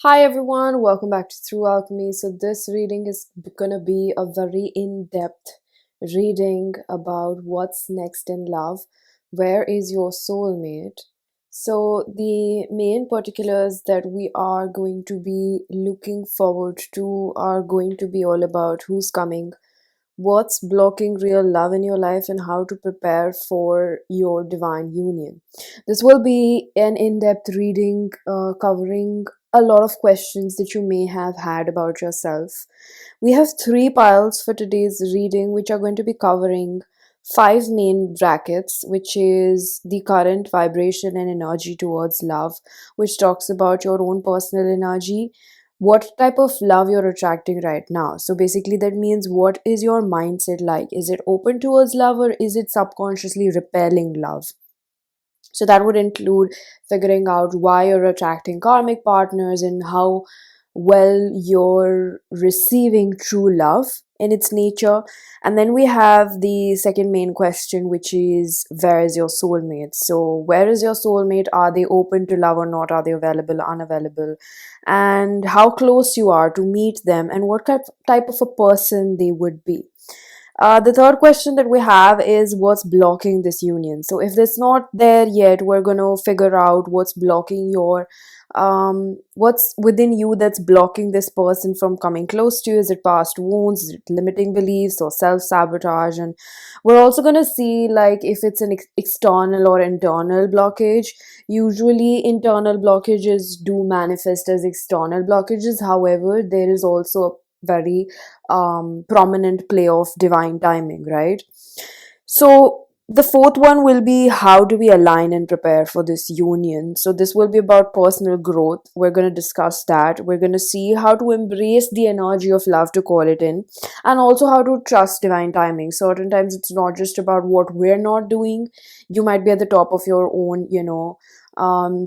Hi everyone, welcome back to Through Alchemy. So this reading is gonna be a very in-depth reading about what's next in love. Where is your soulmate? So the main particulars that we are going to be looking forward to are going to be all about who's coming, what's blocking real love in your life, and how to prepare for your divine union. This will be an in depth reading covering a lot of questions that you may have had about yourself. We have three piles for today's reading, which are going to be covering five main brackets, which is the current vibration and energy towards love, which talks about your own personal energy, what type of love you're attracting right now. So basically, that means what is your mindset like? Is it open towards love or is it subconsciously repelling love? So that would include figuring out why you're attracting karmic partners and how well you're receiving true love in its nature. And then we have the second main question, which is where is your soulmate? So, where is your soulmate? Are they open to love or not? Are they available, unavailable? And how close you are to meet them, and what type of a person they would be. The third question that we have is what's blocking this union. So if it's not there yet, we're going to figure out what's blocking what's within you that's blocking this person from coming close to you. Is it past wounds? Is it limiting beliefs or self-sabotage? And we're also going to see like if it's an external or internal blockage. Usually internal blockages do manifest as external blockages. However, there is also a very prominent play of divine timing, right? So the fourth one will be how do we align and prepare for this union. So this will be about personal growth. We're going to discuss that. We're going to see how to embrace the energy of love to call it in, and also how to trust divine timing. Certain times it's not just about what we're not doing. You might be at the top of your own,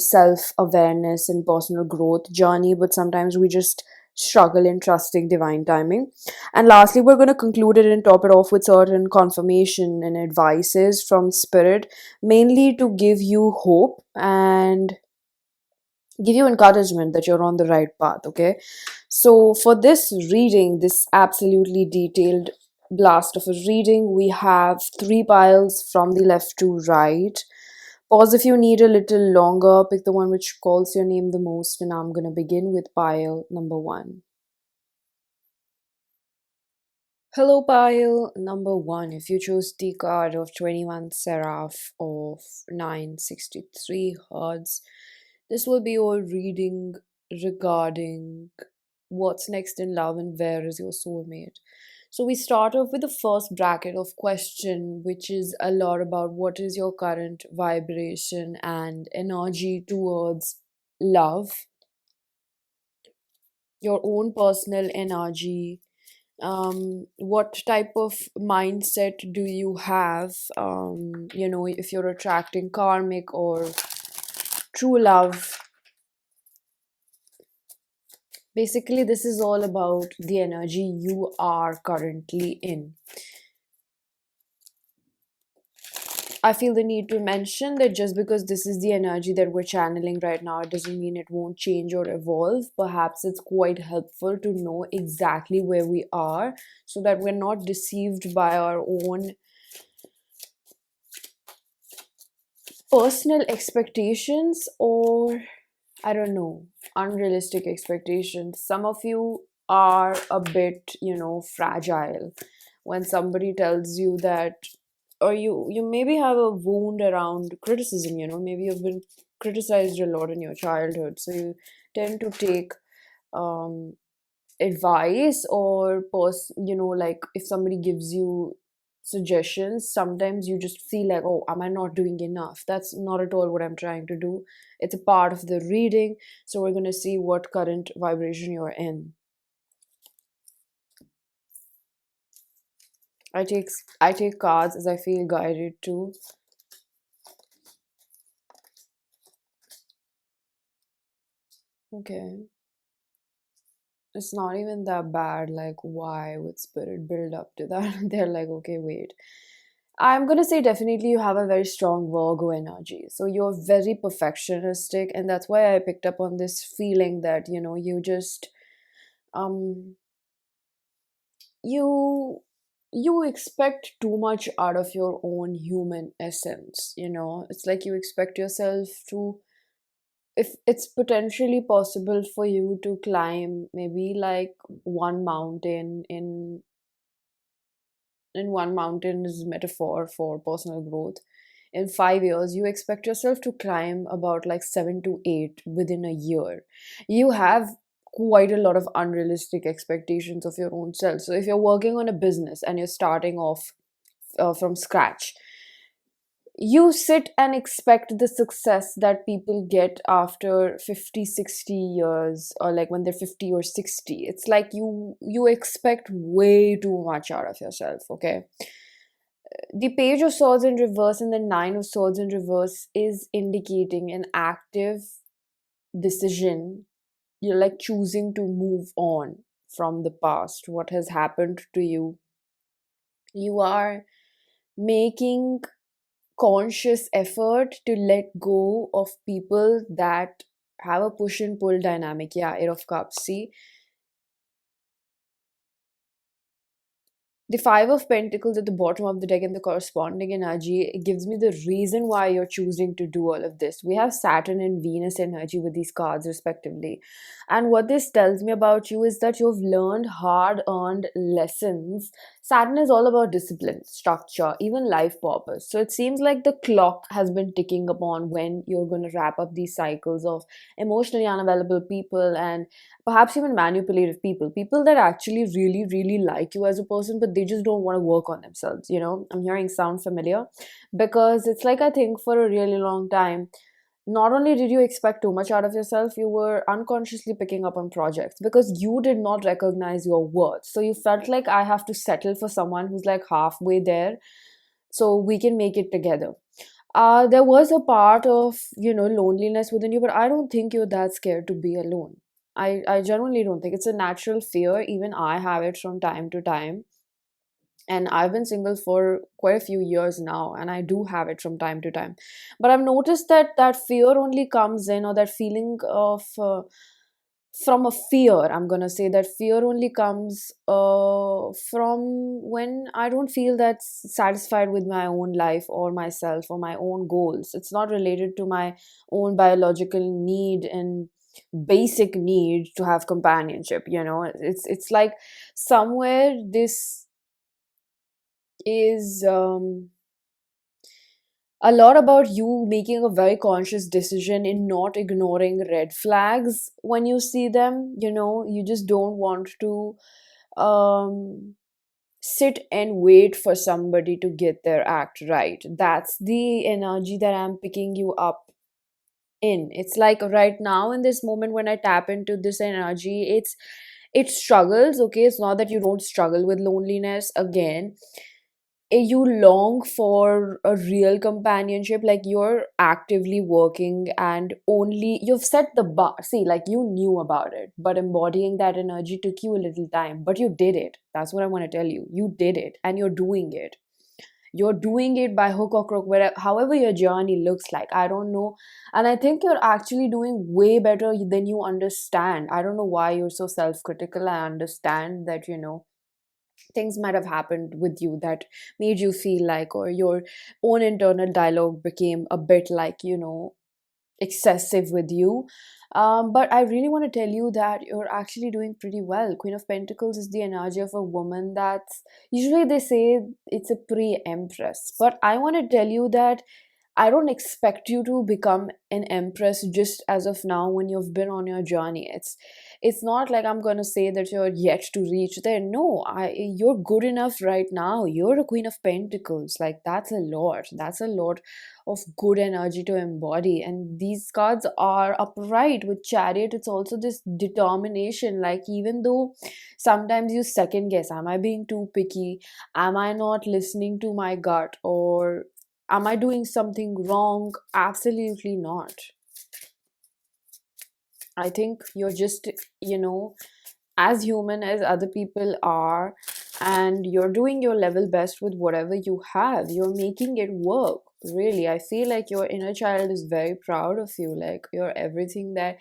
self awareness and personal growth journey, but sometimes we just struggle in trusting divine timing. And lastly, we're going to conclude it and top it off with certain confirmation and advices from spirit, mainly to give you hope and give you encouragement that you're on the right path. Okay, so for this reading, this absolutely detailed blast of a reading, we have three piles from the left to right. Pause if you need a little longer, pick the one which calls your name the most, and I'm going to begin with pile number one. Hello, pile number one. If you chose the card of 21 seraph of 963 hertz, this will be your reading regarding what's next in love and where is your soulmate. So we start off with the first bracket of question, which is a lot about what is your current vibration and energy towards love, your own personal energy. What type of mindset do you have? If you're attracting karmic or true love. Basically, this is all about the energy you are currently in. I feel the need to mention that just because this is the energy that we're channeling right now, it doesn't mean it won't change or evolve. Perhaps it's quite helpful to know exactly where we are so that we're not deceived by our own personal expectations, or I don't know, unrealistic expectations. Some of you are a bit, fragile when somebody tells you that, or you maybe have a wound around criticism, maybe you've been criticized a lot in your childhood, so you tend to take um advice or like if somebody gives you suggestions, sometimes you just feel like, oh, am I not doing enough? That's not at all what I'm trying to do. It's a part of the reading. So we're going to see what current vibration you're in. I take cards as I feel guided to. Okay, it's not even that bad. Like, why would spirit build up to that? They're like, okay, wait. I'm gonna say definitely you have a very strong Virgo energy. So you're very perfectionistic, and that's why I picked up on this feeling that, you just um you you expect too much out of your own human essence. It's like you expect yourself to, if it's potentially possible for you to climb maybe like one mountain in one mountain is metaphor for personal growth. In 5 years, you expect yourself to climb about like 7 to 8 within a year. You have quite a lot of unrealistic expectations of your own self. So if you're working on a business and you're starting off from scratch, you sit and expect the success that people get after 50, 60 years, or like when they're 50 or 60. It's like you expect way too much out of yourself. Okay, the page of swords in reverse and the nine of swords in reverse is indicating an active decision. You're like choosing to move on from the past, what has happened to you. You are making conscious effort to let go of people that have a push and pull dynamic. Yeah, Eight of Cups. See, the Five of Pentacles at the bottom of the deck and the corresponding energy, it gives me the reason why you're choosing to do all of this. We have Saturn and Venus energy with these cards, respectively. And what this tells me about you is that you've learned hard earned lessons. Saturn is all about discipline, structure, even life purpose. So it seems like the clock has been ticking upon when you're going to wrap up these cycles of emotionally unavailable people and perhaps even manipulative people that actually really really like you as a person, but they just don't want to work on themselves. I'm hearing sound familiar, because it's like, I think for a really long time, not only did you expect too much out of yourself, you were unconsciously picking up on projects because you did not recognize your worth. So you felt like, I have to settle for someone who's like halfway there so we can make it together. There was a part of loneliness within you, but I don't think you're that scared to be alone. I genuinely don't think it's a natural fear. Even I have it from time to time, and I've been single for quite a few years now, and I do have it from time to time. But I've noticed that that fear only comes in, or that feeling of from a fear, I'm gonna say that fear only comes from when I don't feel that satisfied with my own life or myself or my own goals. It's not related to my own biological need and basic need to have companionship. It's like somewhere this is a lot about you making a very conscious decision in not ignoring red flags when you see them. You just don't want to um, sit and wait for somebody to get their act right. That's the energy that I'm picking you up in. It's like right now in this moment when I tap into this energy, it struggles. Okay, it's not that you don't struggle with loneliness. Again, you long for a real companionship, like you're actively working, and only you've set the bar. See, like you knew about it, but embodying that energy took you a little time, but you did it. That's what I want to tell you. You did it, and you're doing it by hook or crook, where however your journey looks like, I don't know. And I think you're actually doing way better than you understand. I don't know why you're so self-critical. I understand that things might have happened with you that made you feel like, or your own internal dialogue became a bit like, excessive with you. But I really want to tell you that you're actually doing pretty well. Queen of Pentacles is the energy of a woman that's usually, they say, it's a pre-empress. But I want to tell you that I don't expect you to become an empress just as of now when you've been on your journey. It's not like I'm gonna say that you're yet to reach there. No, you're good enough right now. You're a Queen of Pentacles. Like that's a lot. That's a lot of good energy to embody. And these cards are upright with Chariot. It's also this determination. Like even though sometimes you second guess, am I being too picky? Am I not listening to my gut? Or am I doing something wrong? Absolutely not. I think you're just, as human as other people are. and you're doing your level best with whatever you have. You're making it work. Really, I feel like your inner child is very proud of you. Like, you're everything that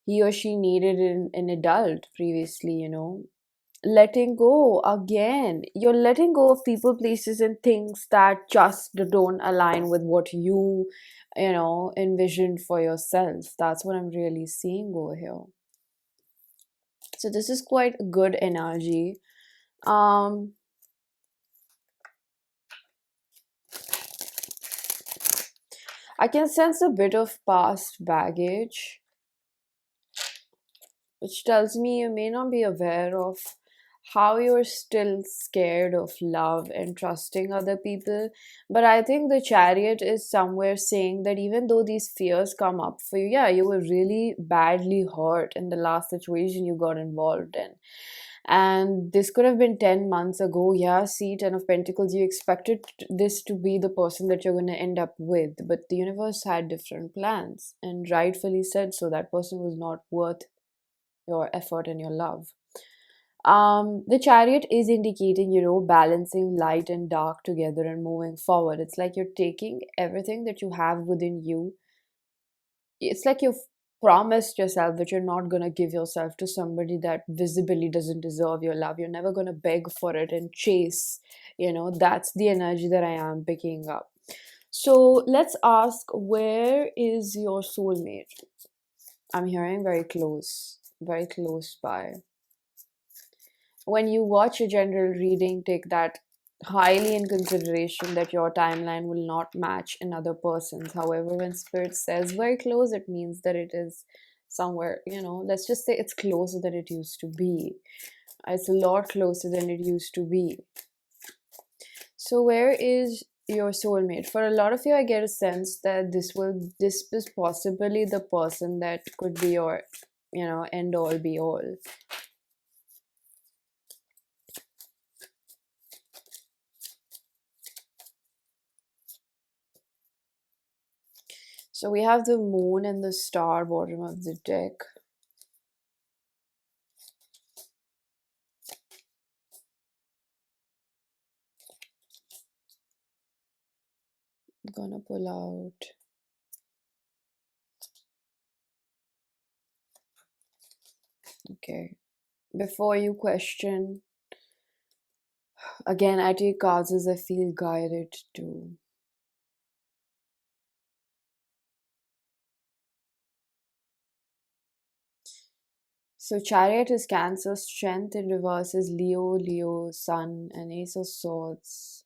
he or she needed in an adult previously, letting go again. You're letting go of people, places, and things that just don't align with what envisioned for yourself. That's what I'm really seeing over here. So this is quite a good energy. um I can sense a bit of past baggage, which tells me you may not be aware of how you're still scared of love and trusting other people. But I think the chariot is somewhere saying that even though these fears come up for you, yeah, you were really badly hurt in the last situation you got involved in. And this could have been 10 months ago. Yeah, see, 10 of Pentacles, you expected this to be the person that you're going to end up with, but the universe had different plans, and rightfully said so. That person was not worth your effort and your love. The chariot is indicating, balancing light and dark together and moving forward. It's like you're taking everything that you have within you. It's like you've promised yourself that you're not going to give yourself to somebody that visibly doesn't deserve your love. You're never going to beg for it and chase. That's the energy that I am picking up. So let's ask, where is your soulmate? I'm hearing very close by. When you watch a general reading, take that highly in consideration that your timeline will not match another person's. However, when spirit says very close, it means that it is somewhere, let's just say it's closer than it used to be. It's a lot closer than it used to be. So where is your soulmate? For a lot of you, I get a sense that this is possibly the person that could be your, end all be all. So we have the moon and the star bottom of the deck. I'm gonna pull out. Okay. Before you question, again, I take cards as I feel guided to. So Chariot is Cancer, Strength in reverse is Leo, Leo, Sun, and Ace of Swords.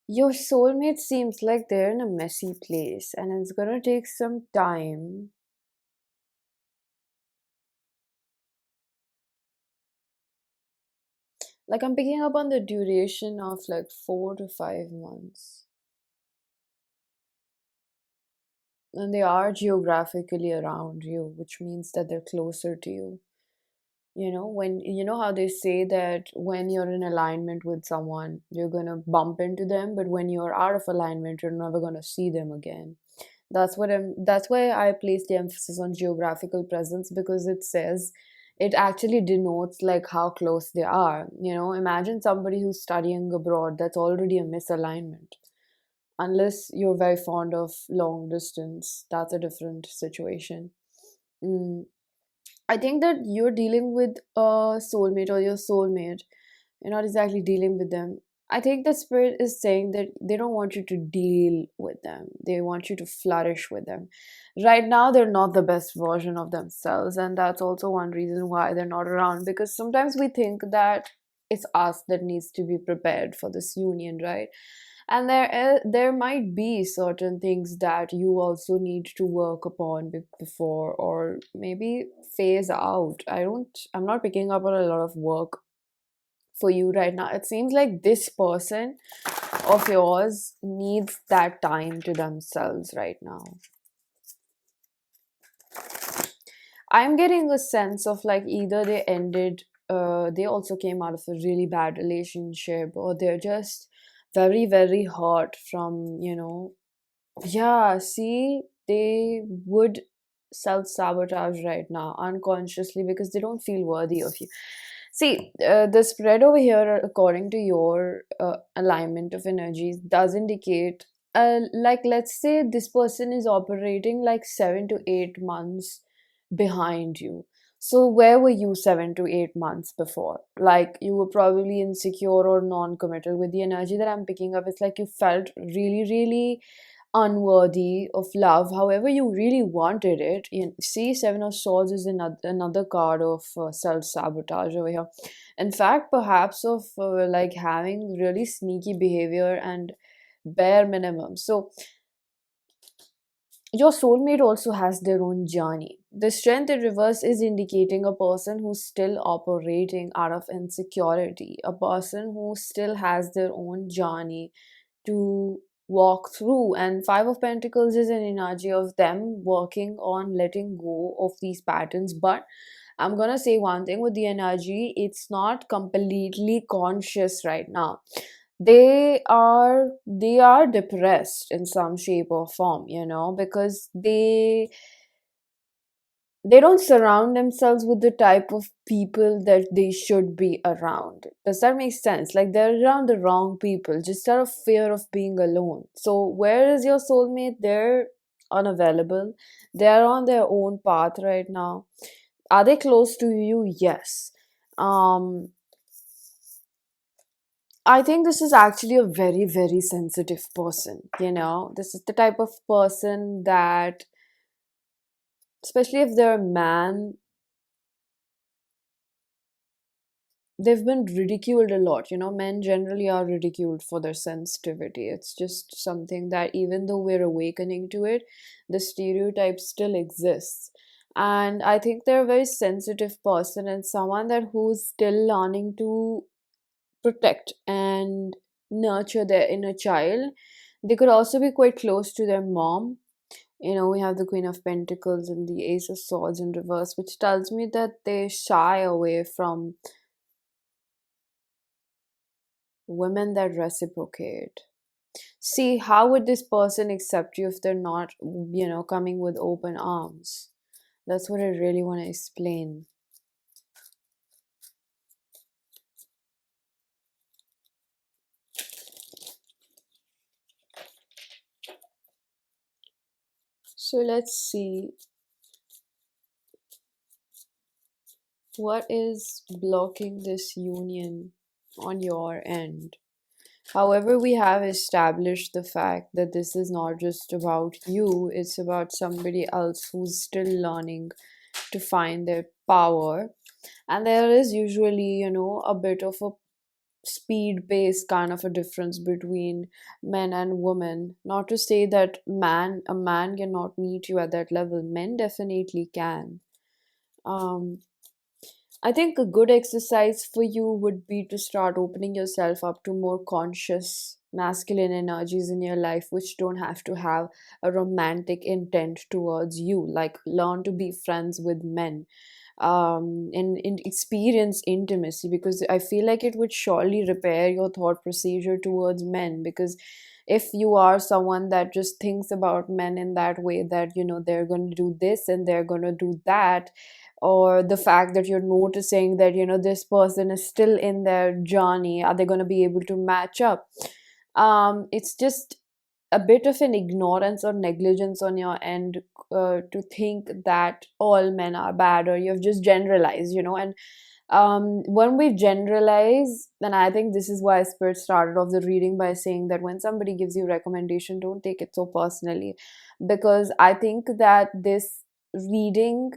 Your soulmate seems like they're in a messy place and it's gonna take some time. Like, I'm picking up on the duration of like 4 to 5 months. And they are geographically around you, which means that they're closer to you. When how they say that when you're in alignment with someone, you're gonna bump into them, but when you're out of alignment, you're never gonna see them again. That's why I place the emphasis on geographical presence, because it actually denotes like how close they are. Imagine somebody who's studying abroad, that's already a misalignment. Unless you're very fond of long distance, that's a different situation. Mm. I think that you're dealing with a soulmate or your soulmate. You're not exactly dealing with them. I think the spirit is saying that they don't want you to deal with them. They want you to flourish with them. Right now, they're not the best version of themselves, and that's also one reason why they're not around. Because sometimes we think that it's us that needs to be prepared for this union, right? And there might be certain things that you also need to work upon before, or maybe phase out. I'm not picking up on a lot of work for you right now. It seems like this person of yours needs that time to themselves right now. I'm getting a sense of like either they also came out of a really bad relationship, or they're just very, very hurt from, yeah, see, they would self-sabotage right now unconsciously because they don't feel worthy of you. See, the spread over here, according to your alignment of energies, does indicate, like, let's say this person is operating like 7 to 8 months behind you. So, where were you 7 to 8 months before? Like, you were probably insecure or non committal. With the energy that I'm picking up, it's like you felt really, really unworthy of love, however you really wanted it. See, Seven of Swords is another card of self-sabotage over here. In fact, perhaps of like having really sneaky behavior and bare minimum. So your soulmate also has their own journey. The strength in reverse is indicating a person who's still operating out of insecurity, a person who still has their own journey to walk through. And Five of Pentacles is an energy of them working on letting go of these patterns. But I'm gonna say one thing with the energy, it's not completely conscious right now. They are depressed in some shape or form, because they don't surround themselves with the type of people that they should be around. Does that make sense? Like, they're around the wrong people just out of fear of being alone. So where is your soulmate? They're unavailable. They're on their own path right now. Are they close to you? Yes. um I think this is actually a very, very sensitive person. This is the type of person that, especially if they're a man, they've been ridiculed a lot. Men generally are ridiculed for their sensitivity. It's just something that, even though we're awakening to it, the stereotype still exists. And I think they're a very sensitive person and someone that who's still learning to protect and nurture their inner child. They could also be quite close to their mom. We have the Queen of Pentacles and the Ace of Swords in reverse, which tells me that they shy away from women that reciprocate. See, how would this person accept you if they're not, coming with open arms? That's what I really want to explain. So let's see what is blocking this union on your end. However, we have established the fact that this is not just about you, it's about somebody else who's still learning to find their power. And there is usually, a bit of a speed based kind of a difference between men and women. Not to say that a man cannot meet you at that level, men definitely can. Um, I think a good exercise for you would be to start opening yourself up to more conscious masculine energies in your life, which don't have to have a romantic intent towards you. Like, learn to be friends with men, and experience intimacy, because I feel like it would surely repair your thought procedure towards men. Because if you are someone that just thinks about men in that way, that they're going to do this and they're going to do that, or the fact that you're noticing that this person is still in their journey, are they going to be able to match up? It's just a bit of an ignorance or negligence on your end, to think that all men are bad, or you've just generalized, and when we generalize, then I think this is why Spirit started off the reading by saying that when somebody gives you recommendation, don't take it so personally. Because I think that this reading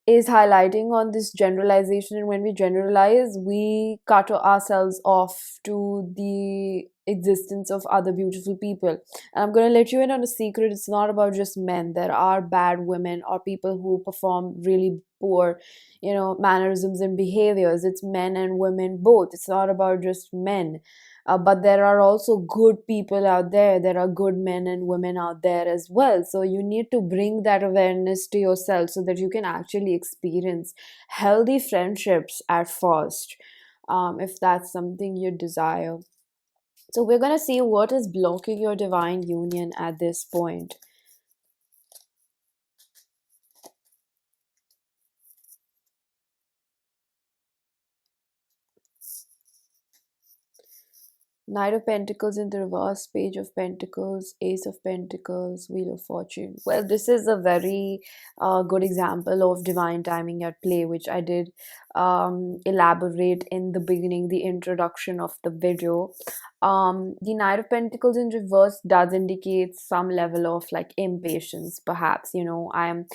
is highlighting on this generalization, and when we generalize, we cut ourselves off to the existence of other beautiful people. And I'm going to let you in on a secret. It's not about just men. There are bad women or people who perform really poor mannerisms and behaviors. It's men and women both. It's not about just men. But there are also good people out there. There are good men and women out there as well. So you need to bring that awareness to yourself so that you can actually experience healthy friendships at first, if that's something you desire. So we're going to see what is blocking your divine union at this point. Knight of Pentacles in the reverse, Page of Pentacles, Ace of Pentacles, Wheel of Fortune. Well, this is a very good example of divine timing at play, which I did elaborate in the beginning, the introduction of the video. The Knight of Pentacles in reverse does indicate some level of like impatience, perhaps. I'm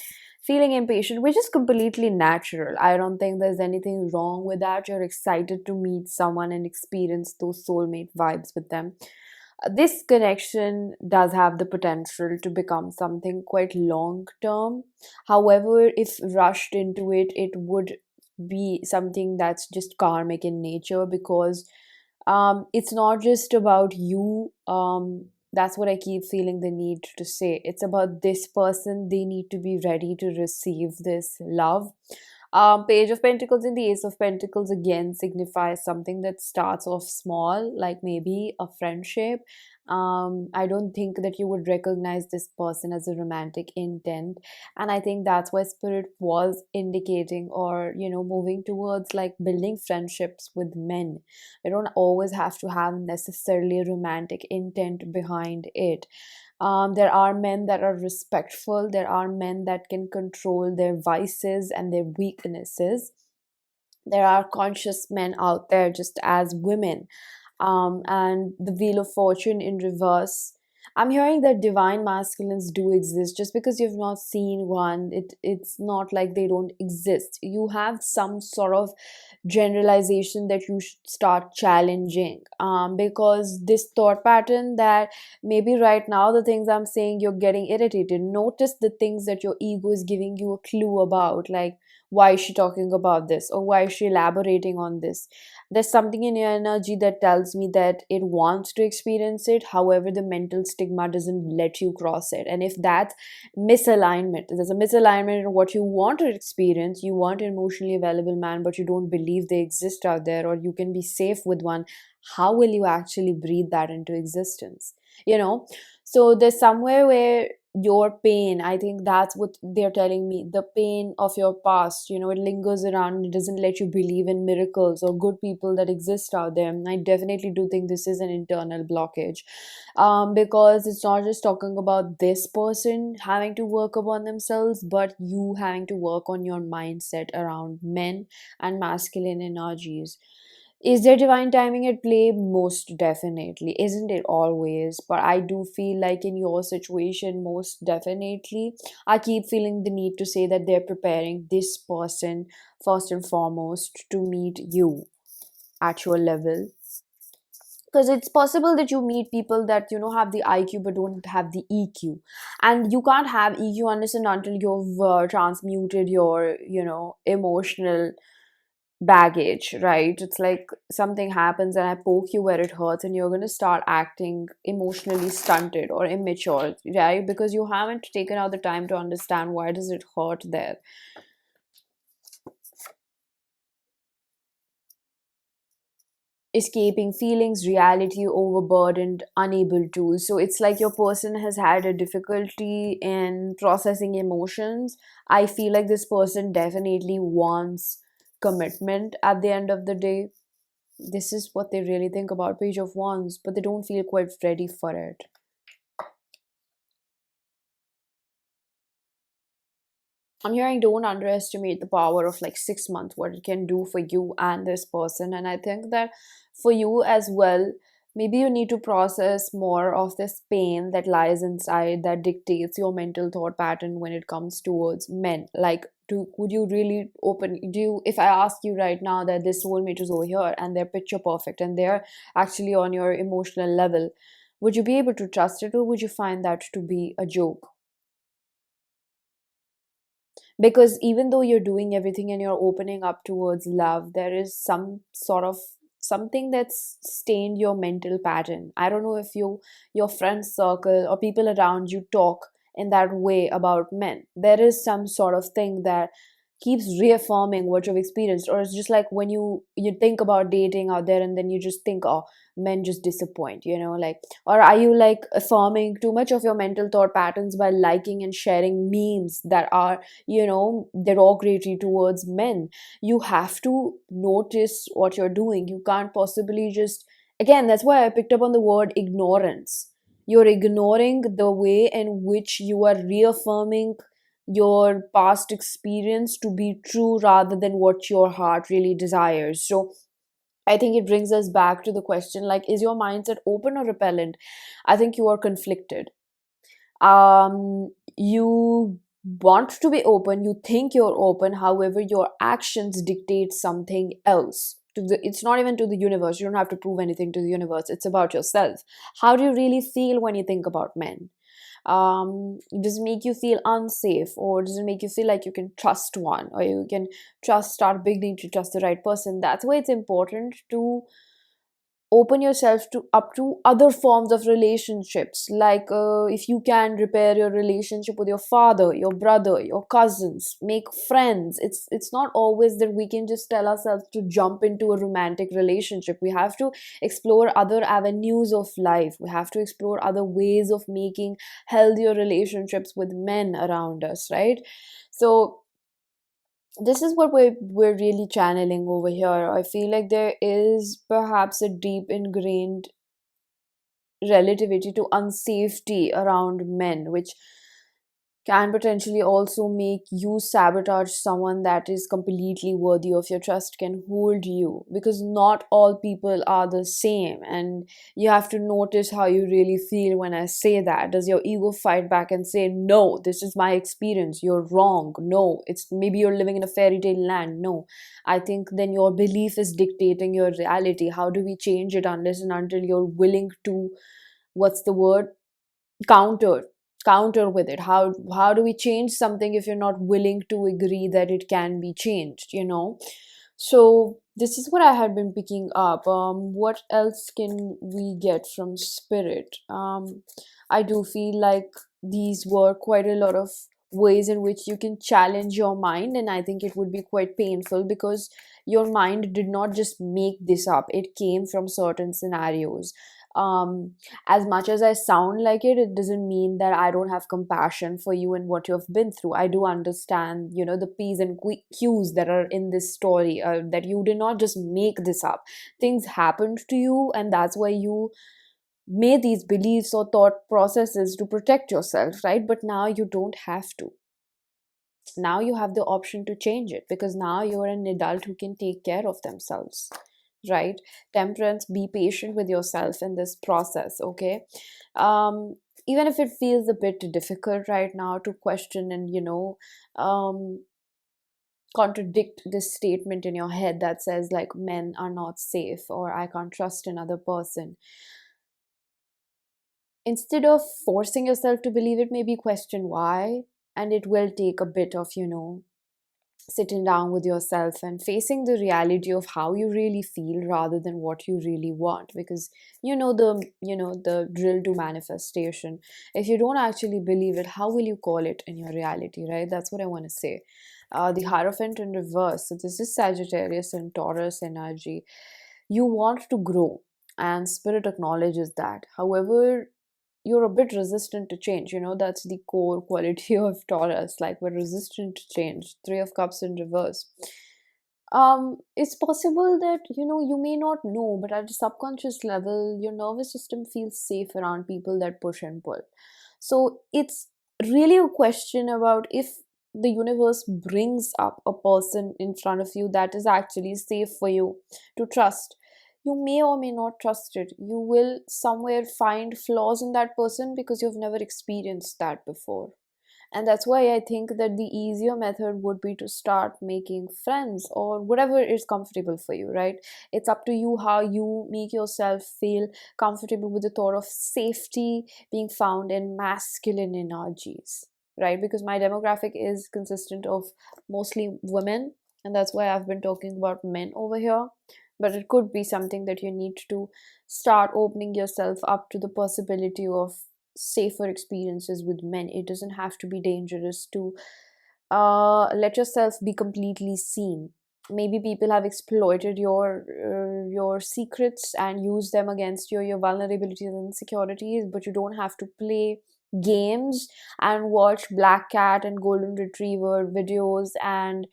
feeling impatient, which is completely natural. I don't think there's anything wrong with that. You're excited to meet someone and experience those soulmate vibes with them. This connection does have the potential to become something quite long term. However, if rushed into it, it would be something that's just karmic in nature, because it's not just about you. That's what I keep feeling the need to say. It's about this person. They need to be ready to receive this love. Page of Pentacles and the Ace of Pentacles again signifies something that starts off small, like maybe a friendship. I don't think that you would recognize this person as a romantic intent, and I think that's why Spirit was indicating, or moving towards like building friendships with men. They don't always have to have necessarily a romantic intent behind it. There are men that are respectful, there are men that can control their vices and their weaknesses. There are conscious men out there just as women. And the Wheel of Fortune in reverse. I'm hearing that divine masculines do exist. Just because you've not seen one, it's not like they don't exist. You have some sort of generalization that you should start challenging, because this thought pattern that maybe right now the things I'm saying you're getting irritated, notice the things that your ego is giving you a clue about, like why is she talking about this, or why is she elaborating on this. There's something in your energy that tells me that it wants to experience it, however the mental stigma doesn't let you cross it. And if that's misalignment, there's a misalignment in what you want to experience. You want an emotionally available man, but you don't believe they exist out there, or you can be safe with one. How will you actually breathe that into existence? you know so there's somewhere where your pain, I think that's what they're telling me, the pain of your past, it lingers around. It doesn't let you believe in miracles or good people that exist out there. And I definitely do think this is an internal blockage, because it's not just talking about this person having to work upon themselves, but you having to work on your mindset around men and masculine energies. Is there divine timing at play? Most definitely. Isn't it always? But I do feel like in your situation, most definitely, I keep feeling the need to say that they're preparing this person first and foremost to meet you at your level. Because it's possible that you meet people that have the IQ but don't have the EQ, and you can't have EQ unless and until you've transmuted your emotional baggage, right? It's like something happens and I poke you where it hurts, and you're going to start acting emotionally stunted or immature, right? Because you haven't taken out the time to understand why does it hurt there. Escaping feelings, reality, overburdened, unable to. So it's like your person has had a difficulty in processing emotions. I feel like this person definitely wants commitment at the end of the day. This is what they really think about Page of Wands, but they don't feel quite ready for it. I'm hearing don't underestimate the power of like 6 months, what it can do for you and this person. And I think that for you as well, maybe you need to process more of this pain that lies inside that dictates your mental thought pattern when it comes towards men. Like, would you really if I ask you right now that this soulmate is over here and they're picture perfect and they're actually on your emotional level, would you be able to trust it, or would you find that to be a joke? Because even though you're doing everything and you're opening up towards love, there is some sort of something that's stained your mental pattern. I don't know if your friend circle or people around you talk in that way about men. There is some sort of thing that keeps reaffirming what you've experienced. Or it's just like when you think about dating out there and then you just think, oh, men just disappoint, like. Or are you like affirming too much of your mental thought patterns by liking and sharing memes that are derogatory towards men? You have to notice what you're doing. You can't possibly just Again, that's why I picked up on the word ignorance. You're ignoring the way in which you are reaffirming your past experience to be true rather than what your heart really desires. So I think it brings us back to the question, like, is your mindset open or repellent? I think you are conflicted. You want to be open, you think you're open, however your actions dictate something else. It's not even to the universe, you don't have to prove anything to the universe, it's about yourself. How do you really feel when you think about men? Does it make you feel unsafe, or does it make you feel like you can trust one, or you can start beginning to trust the right person? That's why it's important to open yourself to up to other forms of relationships, like if you can repair your relationship with your father, your brother, your cousins, make friends. It's not always that we can just tell ourselves to jump into a romantic relationship. We have to explore other avenues of life, we have to explore other ways of making healthier relationships with men around us, right? So this is what we're really channeling over here. I feel like there is perhaps a deep ingrained relativity to unsafety around men, which can potentially also make you sabotage someone that is completely worthy of your trust, can hold you, because not all people are the same. And you have to notice how you really feel when I say that. Does your ego fight back and say, no, this is my experience, you're wrong? No, it's maybe you're living in a fairy tale land. No, I think then your belief is dictating your reality. How do we change it unless and until you're willing to, what's the word, counter with it? How do we change something if you're not willing to agree that it can be changed? So this is what I had been picking up. What else can we get from spirit? I do feel like these were quite a lot of ways in which you can challenge your mind, and I think it would be quite painful because your mind did not just make this up, it came from certain scenarios. As much as I sound like it doesn't mean that I don't have compassion for you and what you have been through. I do understand, the P's and Q's that are in this story, that you did not just make this up. Things happened to you, and that's why you made these beliefs or thought processes to protect yourself, right? But now you don't have to. Now you have the option to change it because now you're an adult who can take care of themselves, right? Temperance, be patient with yourself in this process, okay? Even if it feels a bit difficult right now to question and um contradict this statement in your head that says like men are not safe or I can't trust another person, instead of forcing yourself to believe it, maybe question why. And it will take a bit of sitting down with yourself and facing the reality of how you really feel rather than what you really want, because the drill to manifestation. If you don't actually believe it, how will you call it in your reality, right? That's what I want to say. The Hierophant in reverse, so this is Sagittarius and Taurus energy. You want to grow, and spirit acknowledges that. However, you're a bit resistant to change. That's the core quality of Taurus. Like, we're resistant to change. Three of Cups in reverse. It's possible that you may not know, but at a subconscious level your nervous system feels safe around people that push and pull. So it's really a question about if the universe brings up a person in front of you that is actually safe for you to trust. You may or may not trust it. You will somewhere find flaws in that person because you've never experienced that before. And that's why I think that the easier method would be to start making friends or whatever is comfortable for you, right? It's up to you how you make yourself feel comfortable with the thought of safety being found in masculine energies, right? Because my demographic is consistent of mostly women, and that's why I've been talking about men over here. But it could be something that you need to start opening yourself up to the possibility of safer experiences with men. It doesn't have to be dangerous to let yourself be completely seen. Maybe people have exploited your secrets and used them against your vulnerabilities and insecurities, but you don't have to play games and watch black cat and golden retriever videos and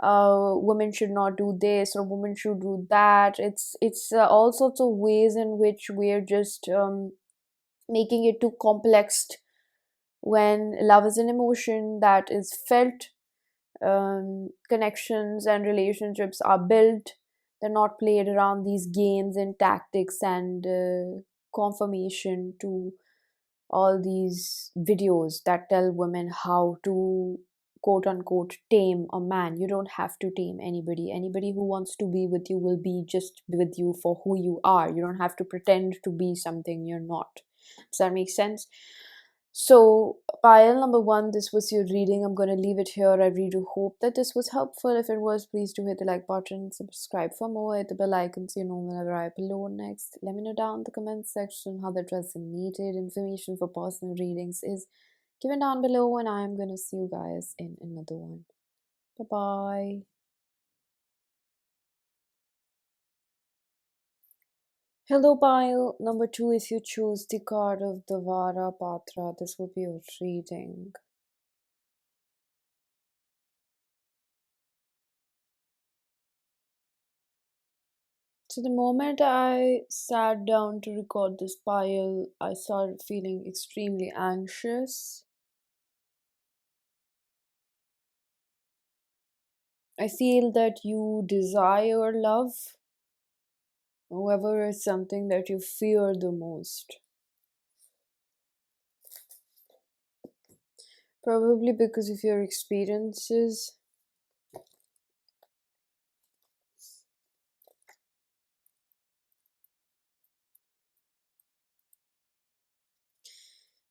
women should not do this or women should do that. It's all sorts of ways in which we're just making it too complex, when love is an emotion that is felt. Connections and relationships are built. They're not played around these games and tactics and confirmation to all these videos that tell women how to quote unquote tame a man. You don't have to tame anybody. Anybody who wants to be with you will be just with you for who you are. You don't have to pretend to be something you're not. Does that make sense? So, pile number one, this was your reading. I'm going to leave it here. I really do hope that this was helpful. If it was, please do hit the like button, subscribe for more, hit the bell icon so you know whenever I upload next. Let me know down in the comment section how that resonated. Information for personal readings is given down below, and I am going to see you guys in another one. Bye bye. Hello, pile number two. If you choose the card of dvara patra, this will be your reading. So the moment I sat down to record this pile, I started feeling extremely anxious. I feel that you desire love. However, is something that you fear the most. Probably because of your experiences.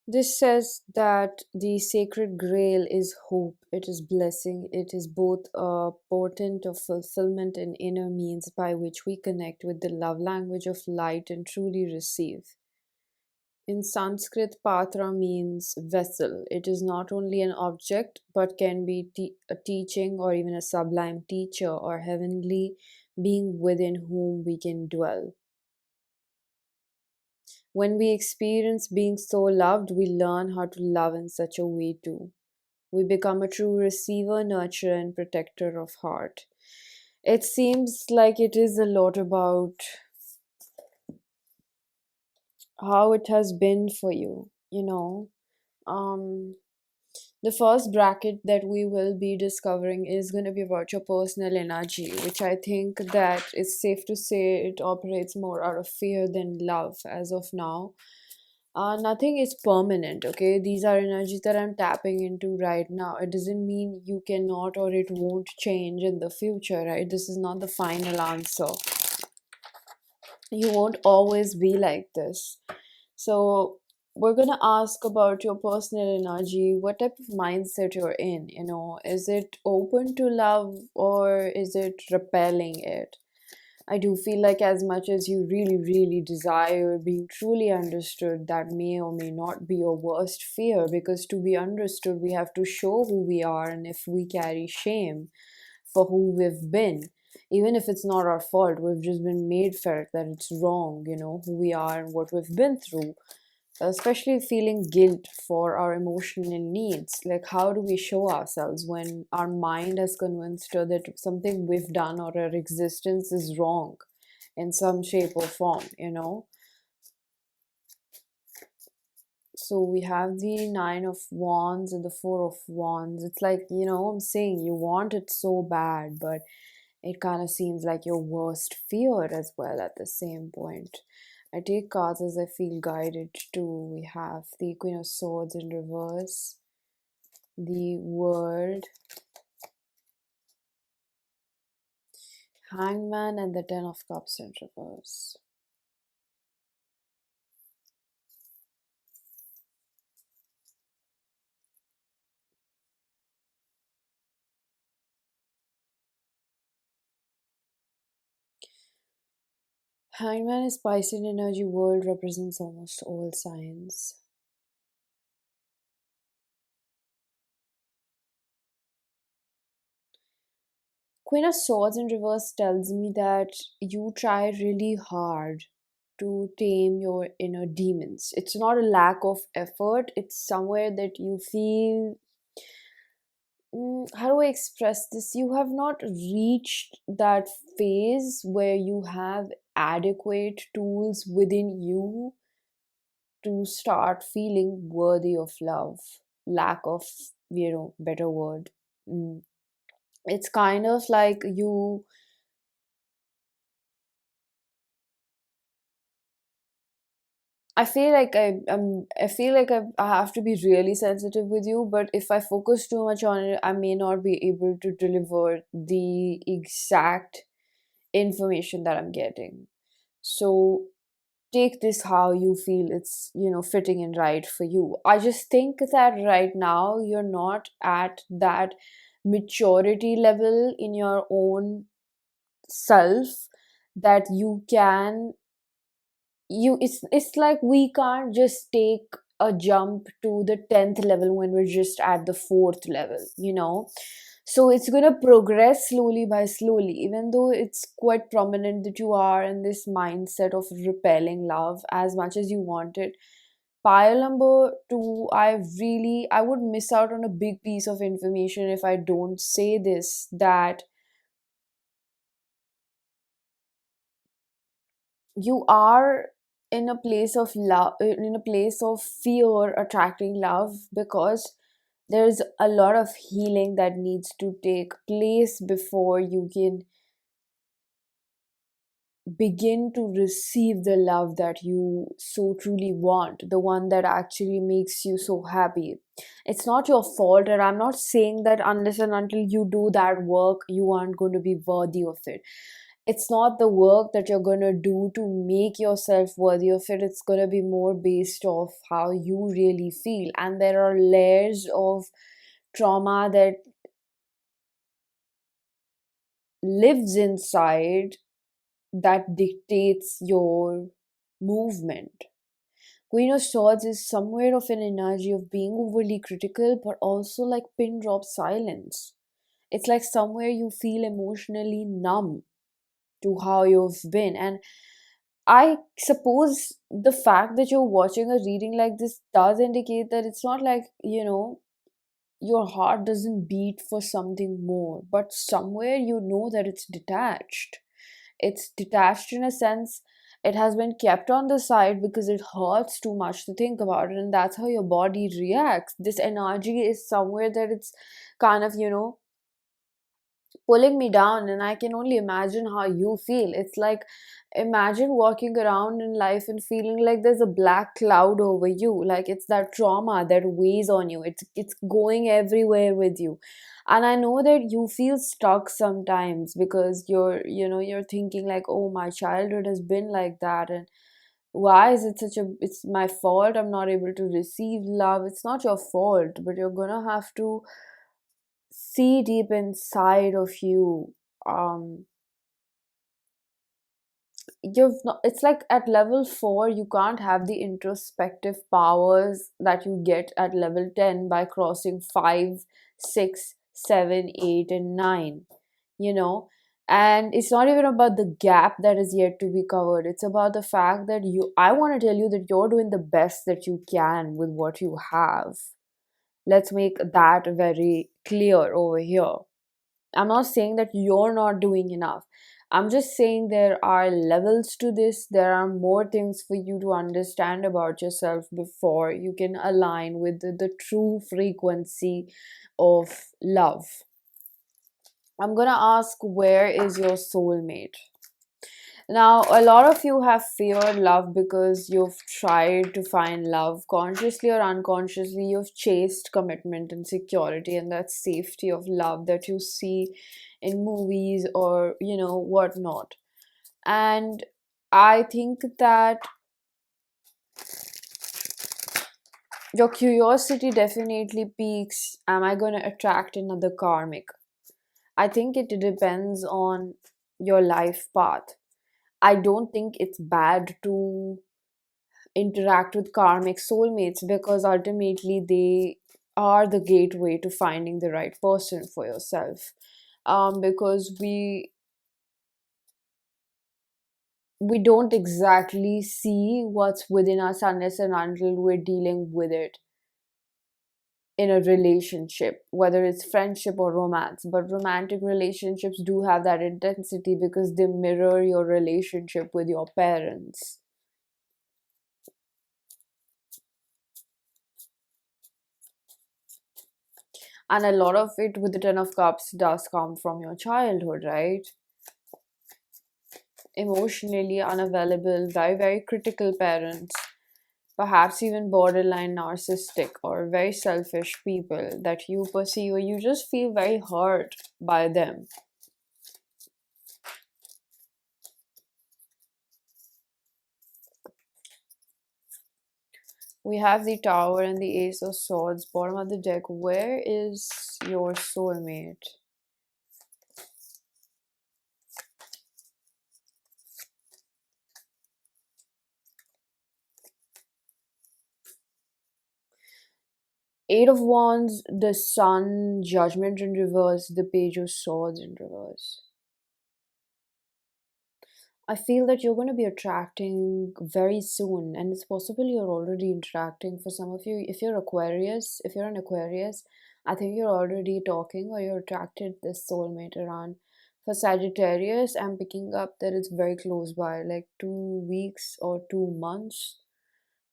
This says that the sacred grail is hope, it is blessing, it is both a portent of fulfillment and inner means by which we connect with the love language of light and truly receive. In Sanskrit, patra means vessel. It is not only an object but can be a teaching or even a sublime teacher or heavenly being within whom we can dwell. When we experience being so loved, we learn how to love in such a way too. We become a true receiver, nurturer, and protector of heart. It seems like it is a lot about how it has been for you, you know. Um, the first bracket that we will be discovering is going to be about your personal energy, which I think that it's safe to say it operates more out of fear than love as of now. Nothing is permanent, okay? These are energies that I'm tapping into right now. It doesn't mean you cannot or it won't change in the future, right? This is not the final answer. You won't always be like this. So, we're gonna ask about your personal energy, what type of mindset you're in, you know, is it open to love or is it repelling it? I do feel like as much as you really, really desire being truly understood, that may or may not be your worst fear, because to be understood, we have to show who we are, and if we carry shame for who we've been, even if it's not our fault, we've just been made felt that it's wrong, you know, who we are and what we've been through, especially feeling guilt for our emotional needs. Like, how do we show ourselves when our mind has convinced us that something we've done or our existence is wrong in some shape or form, you know? So we have the Nine of Wands and the Four of Wands. It's like, you know, I'm saying you want it so bad, but it kind of seems like your worst fear as well at the same point. I take cards as I feel guided to. We have the Queen of Swords in reverse, the World, Hangman, and the Ten of Cups in reverse. Hangman is Piscean energy. World represents almost all signs. Queen of Swords in reverse tells me that you try really hard to tame your inner demons. It's not a lack of effort, it's somewhere that you feel how do I express this? You have not reached that phase where you have adequate tools within you to start feeling worthy of love. Lack of, better word. Mm. It's kind of like you. I feel like I have to be really sensitive with you, but if I focus too much on it, I may not be able to deliver the exact information that I'm getting. So take this how you feel it's, fitting and right for you. I just think that right now you're not at that maturity level in your own self that you can you it's like we can't just take a jump to the 10th level when we're just at the 4th level. So it's going to progress slowly by slowly, even though it's quite prominent that you are in this mindset of repelling love as much as you want it. Pile number 2, I would miss out on a big piece of information if I don't say this, that you are in a place of love, in a place of fear attracting love, because there's a lot of healing that needs to take place before you can begin to receive the love that you so truly want, the one that actually makes you so happy. It's not your fault, and I'm not saying that unless and until you do that work, you aren't going to be worthy of it. It's not the work that you're going to do to make yourself worthy of it. It's going to be more based off how you really feel. And there are layers of trauma that lives inside that dictates your movement. Queen of Swords is somewhere of an energy of being overly critical, but also like pin drop silence. It's like somewhere you feel emotionally numb to how you've been. And I suppose the fact that you're watching a reading like this does indicate that it's not like, your heart doesn't beat for something more, but somewhere you know that it's detached. It's detached in a sense. It has been kept on the side because it hurts too much to think about it, and that's how your body reacts. This energy is somewhere that it's kind of, pulling me down, and I can only imagine how you feel. It's like, imagine walking around in life and feeling like there's a black cloud over you, like it's that trauma that weighs on you. It's going everywhere with you. And I know that you feel stuck sometimes because you're thinking like, oh, my childhood has been like that, and why is it such a it's my fault I'm not able to receive love. It's not your fault, but you're gonna have to see deep inside of you. um you've not, it's like at level 4 you can't have the introspective powers that you get at level 10 by crossing 5, 6, 7, 8, and 9, you know and it's not even about the gap that is yet to be covered. It's about the fact that I want to tell you that you're doing the best that you can with what you have. Let's make that very clear over here. I'm not saying that you're not doing enough. I'm just saying there are levels to this. There are more things for you to understand about yourself before you can align with the true frequency of love. I'm gonna ask, where is your soulmate? Now, a lot of you have feared love because you've tried to find love consciously or unconsciously. You've chased commitment and security and that safety of love that you see in movies or, whatnot. And I think that your curiosity definitely peaks. Am I going to attract another karmic? I think it depends on your life path. I don't think it's bad to interact with karmic soulmates because ultimately they are the gateway to finding the right person for yourself. Because we don't exactly see what's within us unless and until we're dealing with it. in a relationship, whether it's friendship or romance. But romantic relationships do have that intensity because they mirror your relationship with your parents. And a lot of it with the Ten of Cups does come from your childhood, right? Emotionally unavailable, very, very critical parents, perhaps even borderline narcissistic or very selfish people that you perceive, or you just feel very hurt by them. We have the Tower and the Ace of Swords, bottom of the deck. Where is your soulmate? Eight of Wands, the Sun, Judgment in reverse, the Page of Swords in reverse. I feel that you're going to be attracting very soon, and it's possible you're already interacting. For some of you, if you're Aquarius, if you're an Aquarius, I think you're already talking or you're attracted this soulmate around. For Sagittarius, I'm picking up that it's very close by, like 2 weeks or 2 months.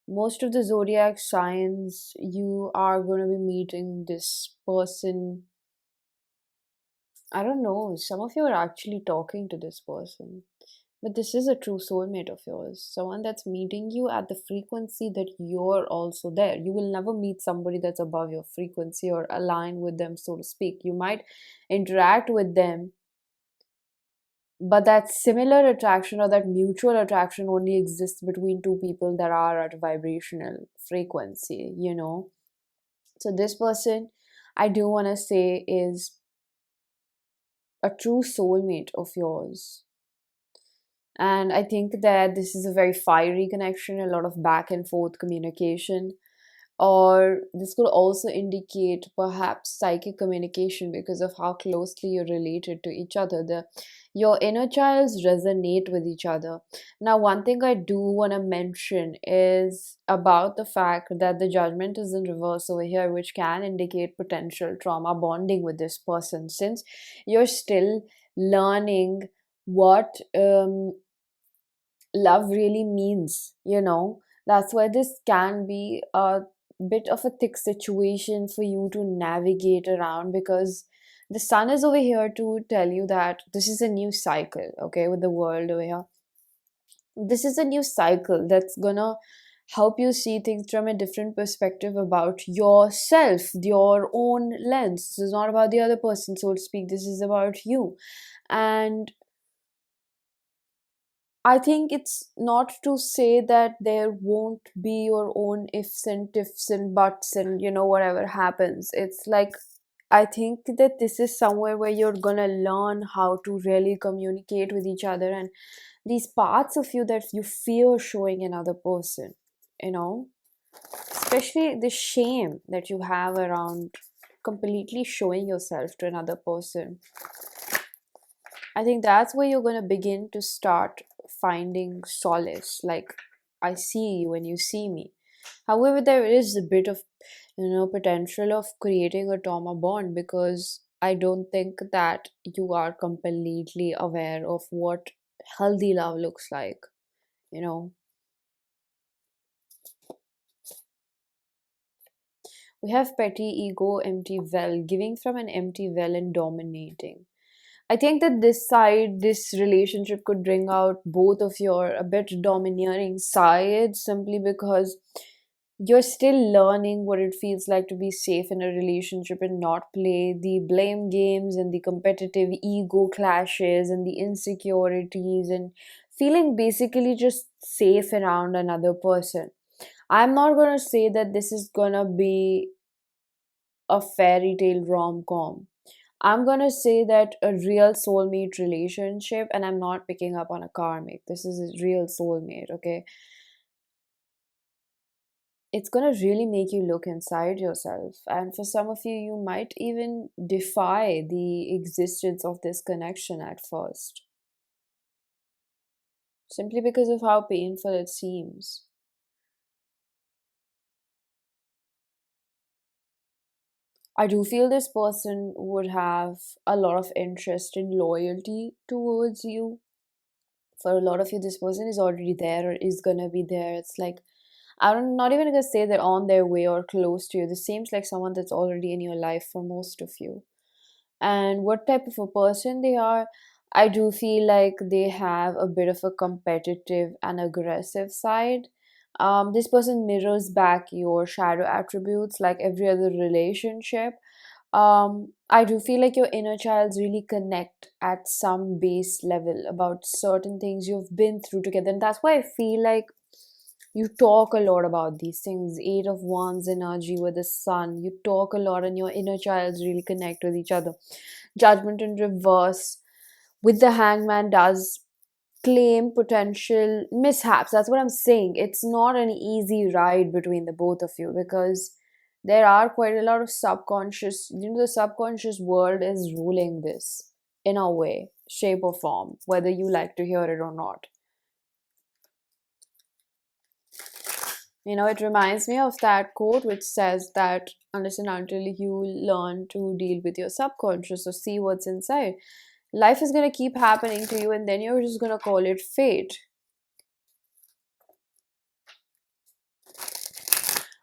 Most of the zodiac signs, you are going to be meeting this person. I don't know, some of you are actually talking to this person. But this is a true soulmate of yours, someone that's meeting you at the frequency that you're also there. You will never meet somebody that's above your frequency or align with them, so to speak. You might interact with them, but that similar attraction or that mutual attraction only exists between two people that are at a vibrational frequency, you know? So, this person, I do want to say, is a true soulmate of yours. And I think that this is a very fiery connection, a lot of back and forth communication. Or this could also indicate perhaps psychic communication because of how closely you're related to each other. Your inner childs resonate with each other. Now, one thing I do want to mention is about the fact that the Judgment is in reverse over here, which can indicate potential trauma bonding with this person, since you're still learning what love really means, you know. That's why this can be a bit of a thick situation for you to navigate around, because the Sun is over here to tell you that this is a new cycle, okay, with the world over here. This is a new cycle that's gonna help you see things from a different perspective about yourself, your own lens. This is not about the other person, so to speak. This is about you. And I think it's not to say that there won't be your own ifs and tiffs and buts and, you know, whatever happens. It's like, I think that this is somewhere where you're gonna learn how to really communicate with each other, and these parts of you that you fear showing another person, you know, especially the shame that you have around completely showing yourself to another person. I think that's where you're going to begin to start finding solace. Like, I see you when you see me. However, there is a bit of, you know, potential of creating a trauma bond, because I don't think that you are completely aware of what healthy love looks like, you know. We have petty ego, empty well, giving from an empty well and dominating. I think that this side, this relationship could bring out both of your a bit domineering sides, simply because you're still learning what it feels like to be safe in a relationship and not play the blame games and the competitive ego clashes and the insecurities, and feeling basically just safe around another person. I'm not going to say that this is going to be a fairy tale rom com. I'm gonna say that a real soulmate relationship, and I'm not picking up on a karmic. This is a real soulmate, okay? It's gonna really make you look inside yourself. And for some of you, you might even defy the existence of this connection at first, simply because of how painful it seems. I do feel this person would have a lot of interest in loyalty towards you. For a lot of you, this person is already there or is gonna be there. It's like, I'm not even gonna say they're on their way or close to you. This seems like someone that's already in your life for most of you. And what type of a person they are, I do feel like they have a bit of a competitive and aggressive side. This person mirrors back your shadow attributes like every other relationship. I do feel like your inner childs really connect at some base level about certain things you've been through together, and that's why I feel like you talk a lot about these things. Eight of Wands energy with the sun, you talk a lot, and your inner childs really connect with each other. Judgment in reverse with the hangman does claim potential mishaps. That's what I'm saying. It's not an easy ride between the both of you, because there are quite a lot of subconscious, the subconscious world is ruling this in a way, shape, or form, whether you like to hear it or not. It reminds me of that quote which says that unless and until you learn to deal with your subconscious or see what's inside, life is going to keep happening to you, and then you're just going to call it fate.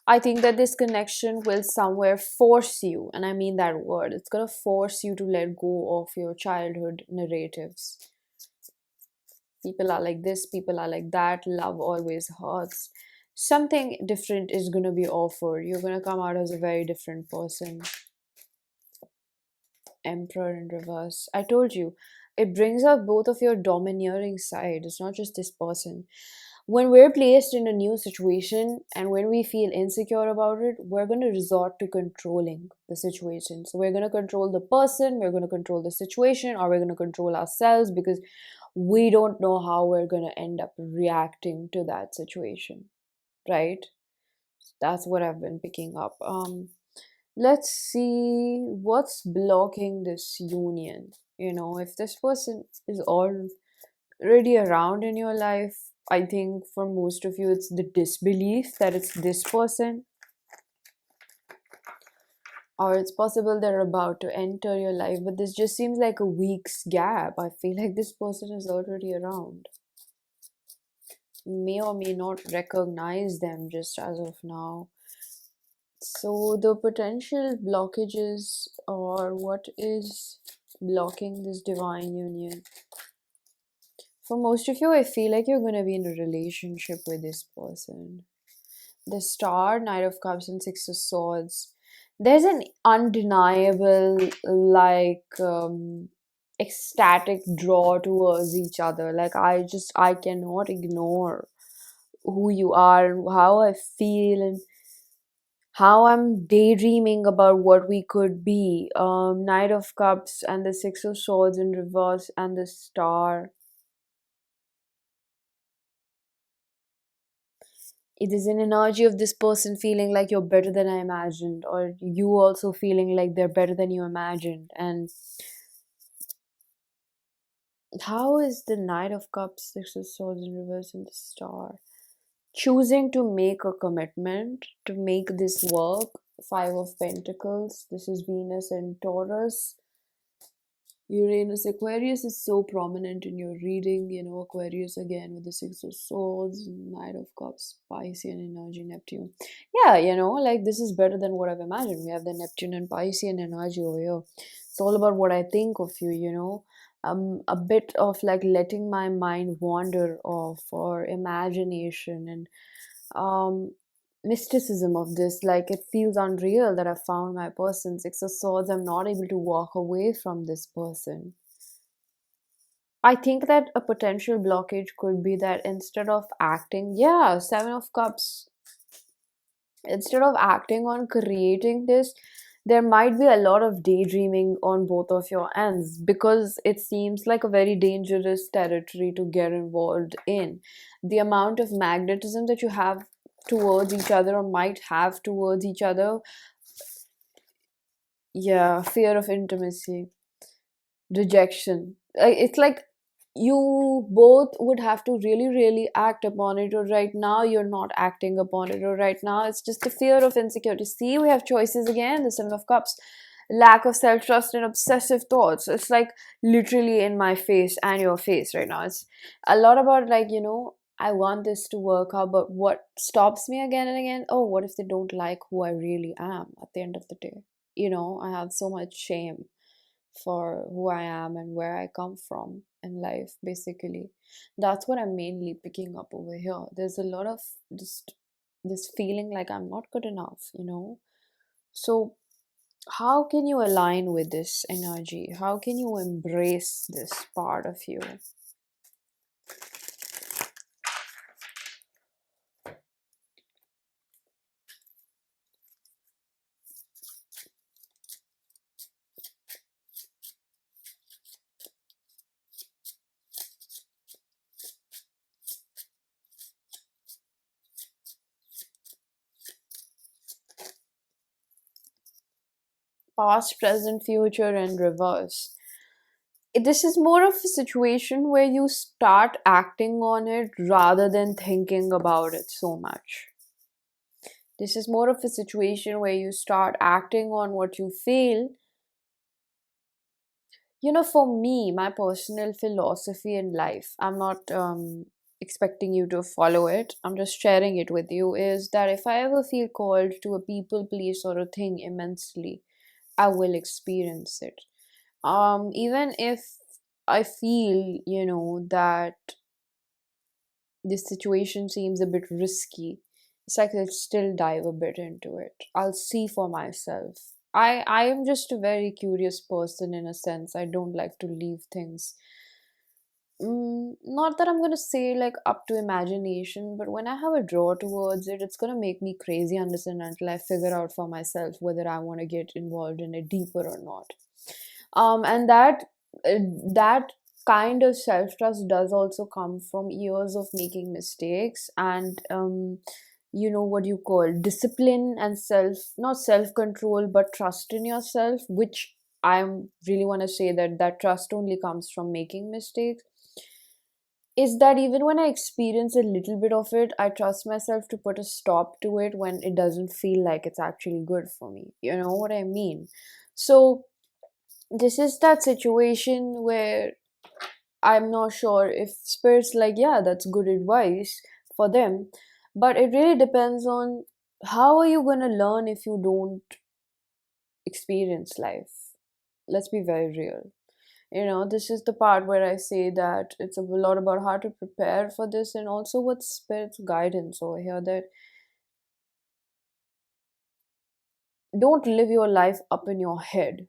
I think that this connection will somewhere force you, and I mean that word, it's going to force you to let go of your childhood narratives. People are like this, people are like that, love always hurts. Something different is going to be offered. You're going to come out as a very different person. Emperor in reverse. I told you, it brings out both of your domineering side. It's not just this person. When we're placed in a new situation and when we feel insecure about it, we're going to resort to controlling the situation. So we're going to control the person, we're going to control the situation, or we're going to control ourselves, because we don't know how we're going to end up reacting to that situation, right? That's what I've been picking up. Let's see what's blocking this union. If this person is already around in your life, I think for most of you it's the disbelief that it's this person, or it's possible they're about to enter your life, but this just seems like a week's gap. I feel like this person is already around. May or may not recognize them just as of now. So the potential blockages, or what is blocking this divine union? For most of you, I feel like you're going to be in a relationship with this person. The Star, Knight of Cups, and Six of Swords. There's an undeniable, ecstatic draw towards each other. Like, I cannot ignore who you are and how I feel, and how I'm daydreaming about what we could be. Knight of Cups and the Six of Swords in reverse and the Star. It is an energy of this person feeling like you're better than I imagined, or you also feeling like they're better than you imagined. And how is the Knight of Cups, Six of Swords in reverse, and the Star? Choosing to make a commitment to make this work. Five of Pentacles. This is Venus and Taurus. Uranus, Aquarius is so prominent in your reading. Aquarius again with the Six of Swords, Knight of Cups, Piscean energy, Neptune. Yeah, like this is better than what I've imagined. We have the Neptune and Piscean energy over here. It's all about what I think of you. A bit of like letting my mind wander off, or imagination, and um mysticism of this. Like, it feels unreal that I found my person. Six of Swords, I'm not able to walk away from this person. I think that a potential blockage could be that instead of acting, yeah, Seven of Cups, instead of acting on creating this, there might be a lot of daydreaming on both of your ends, because it seems like a very dangerous territory to get involved in. The amount of magnetism that you have towards each other, or might have towards each other, yeah, fear of intimacy, rejection. It's like you both would have to really really act upon it, or right now you're not acting upon it, or right now it's just a fear of insecurity. See, we have choices again, the Seven of Cups. Lack of self-trust and obsessive thoughts, it's like literally in my face and your face right now. It's a lot about like, I want this to work out, but what stops me again and again? Oh, what if they don't like who I really am at the end of the day? I have so much shame for who I am and where I come from in life, basically. That's what I'm mainly picking up over here. There's a lot of just this feeling like I'm not good enough. So, how can you align with this energy? How can you embrace this part of you? Past, present, future, and reverse. This is more of a situation where you start acting on it rather than thinking about it so much. This is more of a situation where you start acting on what you feel. For me, my personal philosophy in life, I'm not expecting you to follow it, I'm just sharing it with you, is that if I ever feel called to a people, place, or a thing immensely, I will experience it. Even if I feel, that this situation seems a bit risky, it's like I'll still dive a bit into it. I'll see for myself. I am just a very curious person in a sense. I don't like to leave things. Not that I'm gonna say like up to imagination, but when I have a draw towards it, it's gonna make me crazy until I figure out for myself whether I want to get involved in it deeper or not. And uh, that kind of self trust does also come from years of making mistakes and what you call discipline and not self control but trust in yourself, which I really want to say that trust only comes from making mistakes. Is that even when I experience a little bit of it, I trust myself to put a stop to it when it doesn't feel like it's actually good for me. You know what I mean? So this is that situation where I'm not sure if spirits like, yeah, that's good advice for them, but it really depends on how are you going to learn if you don't experience life. Let's be very real. This is the part where I say that it's a lot about how to prepare for this and also what spirit's guidance over here, that don't live your life up in your head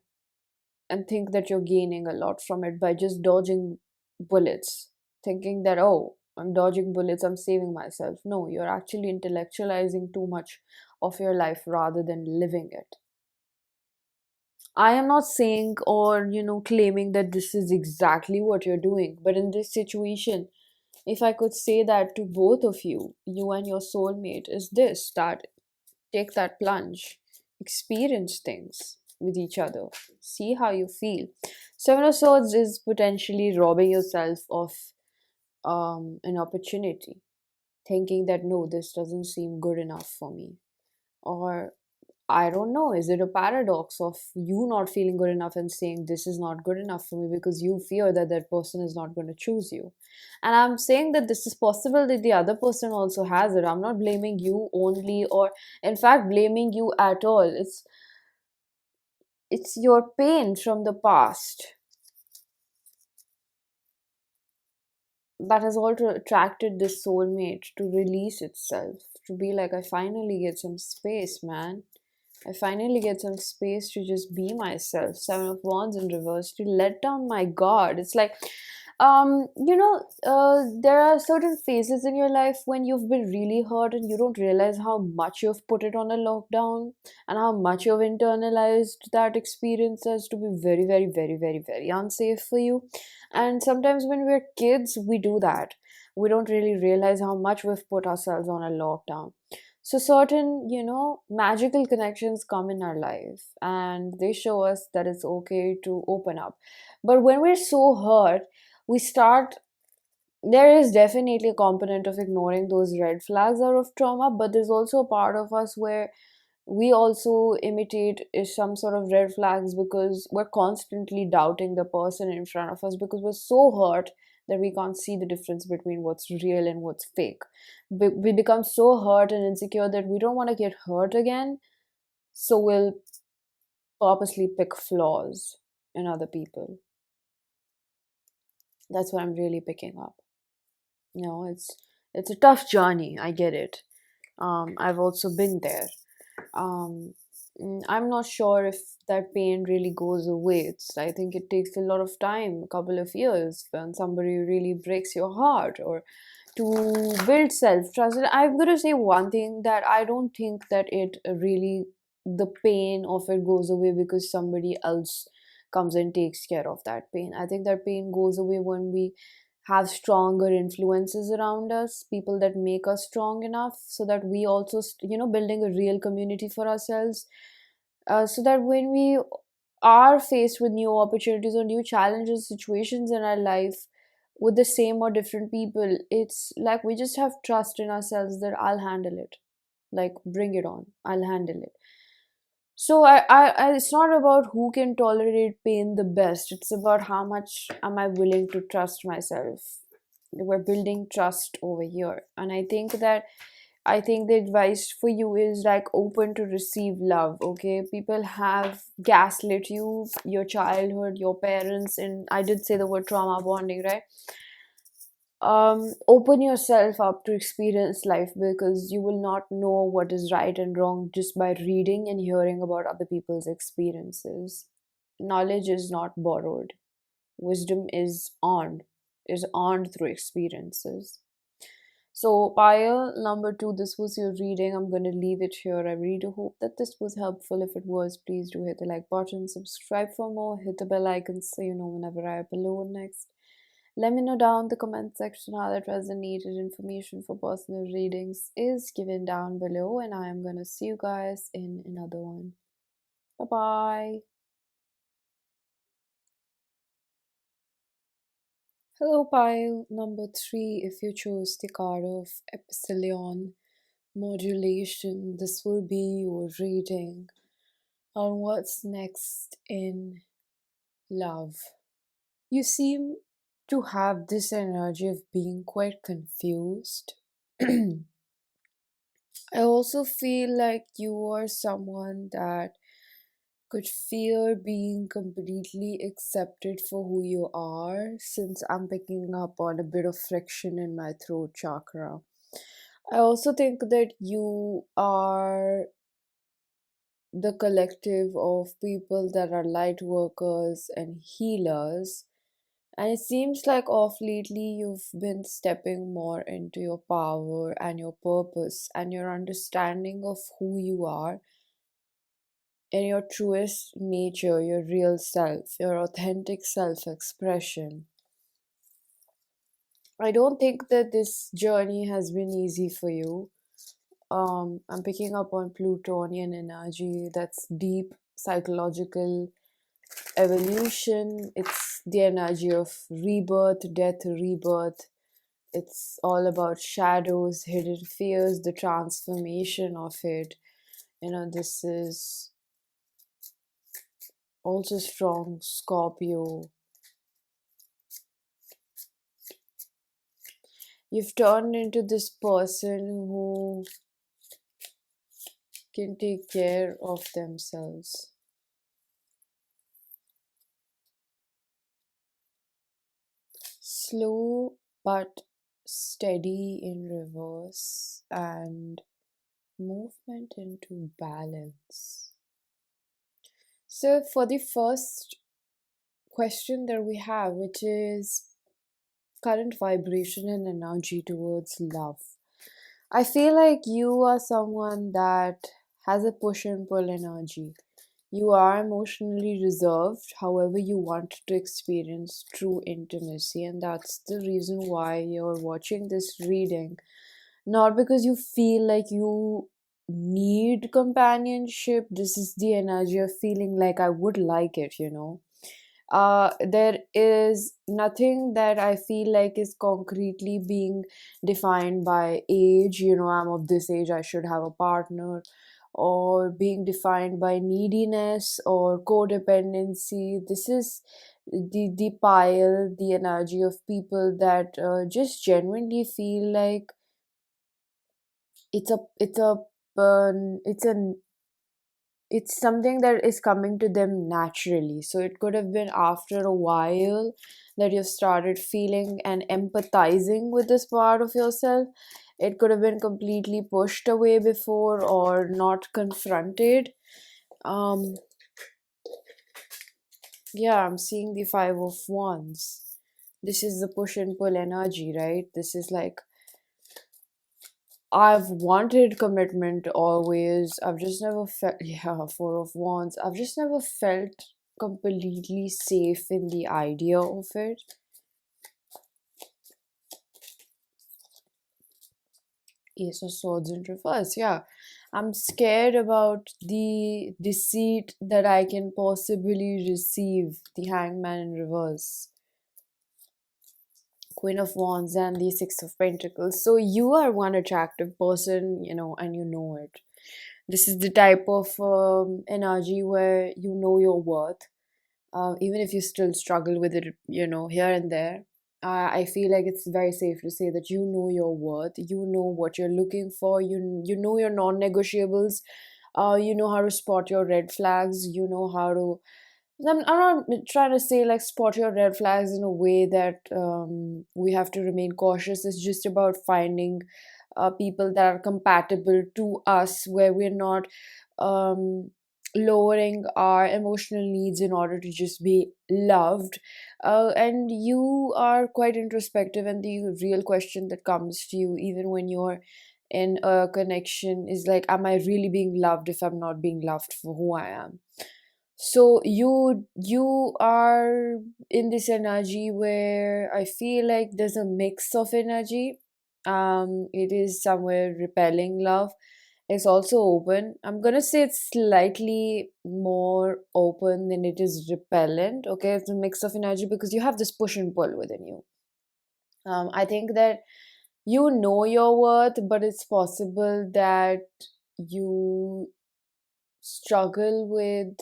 and think that you're gaining a lot from it by just dodging bullets, thinking that, oh, I'm dodging bullets, I'm saving myself. No, you're actually intellectualizing too much of your life rather than living it. I am not saying or, claiming that this is exactly what you're doing, but in this situation, if I could say that to both of you, you and your soulmate, is this that take that plunge, experience things with each other, see how you feel. Seven of Swords is potentially robbing yourself of an opportunity, thinking that no, this doesn't seem good enough for me. Or I don't know, is it a paradox of you not feeling good enough and saying this is not good enough for me because you fear that that person is not going to choose you? And I'm saying that this is possible that the other person also has it. I'm not blaming you only, or in fact blaming you at all. It's your pain from the past that has also attracted this soulmate to release itself, to be like, I finally get some space, man. I finally get some space to just be myself. Seven of Wands in reverse, to let down my guard. It's like, there are certain phases in your life when you've been really hurt and you don't realize how much you've put it on a lockdown and how much you've internalized that experience as to be very, very, very, very, very unsafe for you. And sometimes when we're kids, we do that. We don't really realize how much we've put ourselves on a lockdown. So certain, magical connections come in our life and they show us that it's okay to open up. But when we're so hurt, we start, there is definitely a component of ignoring those red flags out of trauma, but there's also a part of us where we also imitate some sort of red flags because we're constantly doubting the person in front of us because we're so hurt that we can't see the difference between what's real and what's fake. We become so hurt and insecure that we don't want to get hurt again, so we'll purposely pick flaws in other people. That's what I'm really picking up. It's a tough journey. I get it. I've also been there. um I'm not sure if that pain really goes away. I think it takes a lot of time, a couple of years, when somebody really breaks your heart, or to build self trust. And I'm going to say one thing, that I don't think that it really, the pain of it goes away because somebody else comes and takes care of that pain. I think that pain goes away when we have stronger influences around us, people that make us strong enough so that we also, building a real community for ourselves, so that when we are faced with new opportunities or new challenges, situations in our life with the same or different people, it's like we just have trust in ourselves that I'll handle it. Like, bring it on, I'll handle it. So it's not about who can tolerate pain the best. It's about how much am I willing to trust myself. We're building trust over here, and I think the advice for you is like open to receive love. Okay, people have gaslit you, your childhood, your parents, and I did say the word trauma bonding, right? Open yourself up to experience life, because you will not know what is right and wrong just by reading and hearing about other people's experiences. Knowledge is not borrowed. Wisdom is earned through experiences. So, pile number 2, this was your reading. I'm going to leave it here. I really do hope that this was helpful. If it was, please do hit the like button, subscribe for more, hit the bell icon so you know whenever I upload next. Let me know down in the comment section how that resonated. Information for personal readings is given down below, and I am going to see you guys in another one. Bye bye. Hello, pile number 3. If you chose the card of epsilon, modulation, this will be your reading on what's next in love. You seem to have this energy of being quite confused. I also feel like you are someone that could fear being completely accepted for who you are, since I'm picking up on a bit of friction in my throat chakra. I also think that you are the collective of people that are light workers and healers. And it seems like off lately you've been stepping more into your power and your purpose and your understanding of who you are and your truest nature, your real self, your authentic self expression. I don't think that this journey has been easy for you. I'm picking up on Plutonian energy, that's deep psychological evolution. It's the energy of rebirth, death, rebirth. It's all about shadows, hidden fears, the transformation of it. This is also strong Scorpio. You've turned into this person who can take care of themselves. Slow but steady in reverse, and movement into balance. So, for the first question that we have, which is current vibration and energy towards love, I feel like you are someone that has a push and pull energy. You are emotionally reserved, however, you want to experience true intimacy, and that's the reason why you're watching this reading. Not because you feel like you need companionship. This is the energy of feeling like I would like it. There is nothing that I feel like is concretely being defined by age. I'm of this age, I should have a partner, or being defined by neediness or codependency. This is the pile, the energy of people that just genuinely feel like it's a it's a it's a it's something that is coming to them naturally. So it could have been after a while that you started feeling and empathizing with this part of yourself. It could have been completely pushed away before or not confronted. um yeah, I'm seeing the Five of Wands. This is the push and pull energy, right? This is like, I've wanted commitment always. I've just never felt, yeah, Four of Wands. I've just never felt completely safe in the idea of it. Ace of Swords in reverse, yeah. I'm scared about the deceit that I can possibly receive. The Hangman in reverse. Queen of Wands and the Six of Pentacles. So you are one attractive person, and you know it. This is the type of energy where you know your worth, even if you still struggle with it, here and there. I feel like it's very safe to say that you know your worth, you know what you're looking for, you know your non-negotiables, you know how to spot your red flags, you know how to. I'm not trying to say like spot your red flags in a way that we have to remain cautious. It's just about finding people that are compatible to us, where we're not um, lowering our emotional needs in order to just be loved. And you are quite introspective, and the real question that comes to you, even when you're in a connection, is like, am I really being loved if I'm not being loved for who I am? So you are in this energy where I feel like there's a mix of energy. It is somewhere repelling love. It's also open. I'm gonna say it's slightly more open than it is repellent. Okay, it's a mix of energy because you have this push and pull within you. I think that you know your worth, but it's possible that you struggle with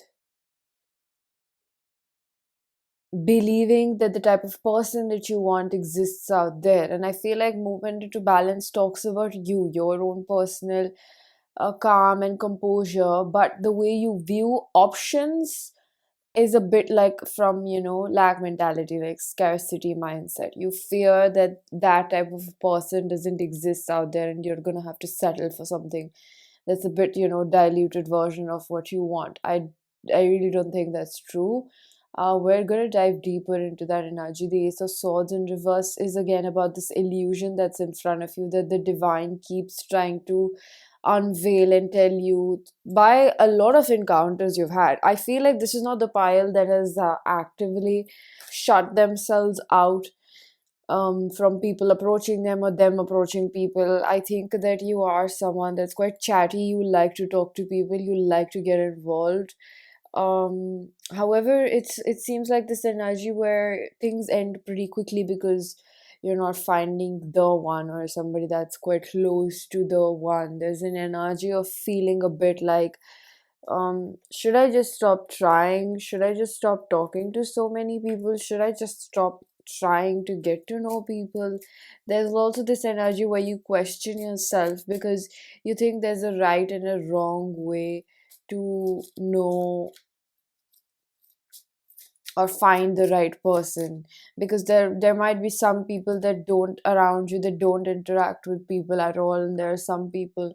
believing that the type of person that you want exists out there. And I feel like movement into balance talks about you, your own personal calm and composure, but the way you view options is a bit like from, lack mentality, like scarcity mindset. You fear that that type of person doesn't exist out there, and you're gonna have to settle for something that's a bit, diluted version of what you want. I really don't think that's true. We're gonna dive deeper into that energy. The Ace of Swords in reverse is again about this illusion that's in front of you, that the divine keeps trying to unveil and tell you by a lot of encounters you've had. I feel like this is not the pile that has actively shut themselves out from people approaching them or them approaching people. I think that you are someone that's quite chatty. You like to talk to people. You like to get involved. However, it seems like this energy where things end pretty quickly because you're not finding the one or somebody that's quite close to the one. There's an energy of feeling a bit like, should I just stop trying? Should I just stop talking to so many people? Should I just stop trying to get to know people? There's also this energy where you question yourself because you think there's a right and a wrong way to know or find the right person, because there might be some people that don't around you, that don't interact with people at all, and there are some people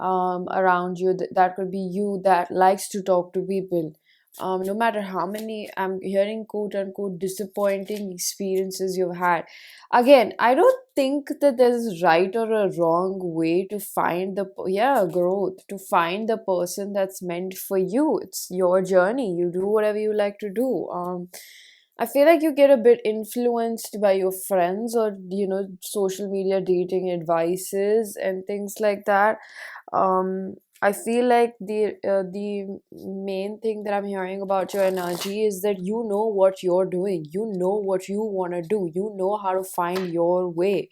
around you that could be you that likes to talk to people. No matter how many, I'm hearing quote unquote disappointing experiences you've had. Again, I don't think that there's right or a wrong way to find yeah, growth, to find the person that's meant for you. It's your journey. You do whatever you like to do. I feel like you get a bit influenced by your friends or social media dating advices and things like that. I feel like the main thing that I'm hearing about your energy is that you know what you're doing. You know what you want to do. You know how to find your way.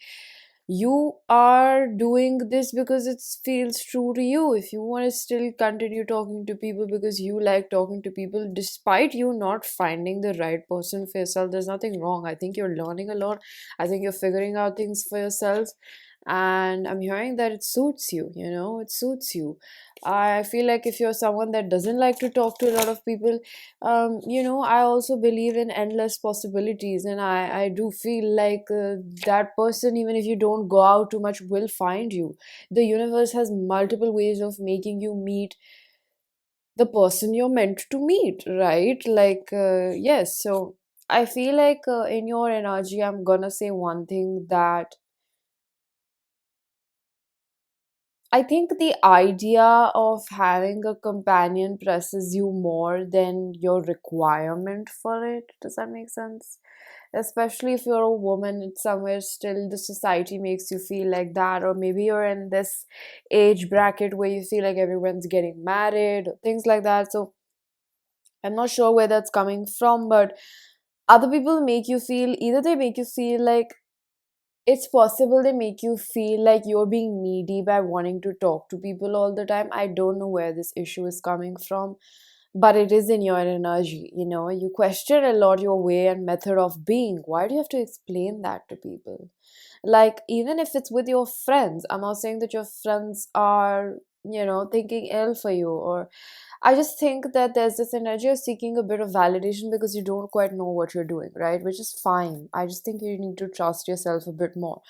You are doing this because it feels true to you. If you want to still continue talking to people because you like talking to people, despite you not finding the right person for yourself, there's nothing wrong. I think you're learning a lot. I think you're figuring out things for yourself. And I'm hearing that it suits you, it suits you. I feel like if you're someone that doesn't like to talk to a lot of people, I also believe in endless possibilities, and I do feel like that person, even if you don't go out too much, will find you. The universe has multiple ways of making you meet the person you're meant to meet, right? Like, yes. So I feel like in your energy, I'm gonna say one thing, that I think the idea of having a companion presses you more than your requirement for it. Does that make sense? Especially if you're a woman, it's somewhere still the society makes you feel like that, or maybe you're in this age bracket where you feel like everyone's getting married, things like that. So I'm not sure where that's coming from, but other people make you feel, either they make you feel like, it's possible they make you feel like you're being needy by wanting to talk to people all the time. I don't know where this issue is coming from, but it is in your energy. You question a lot your way and method of being. Why do you have to explain that to people? Like, even if it's with your friends, I'm not saying that your friends are, thinking ill for you, or I just think that there's this energy of seeking a bit of validation because you don't quite know what you're doing, right? Which is fine. I just think you need to trust yourself a bit more.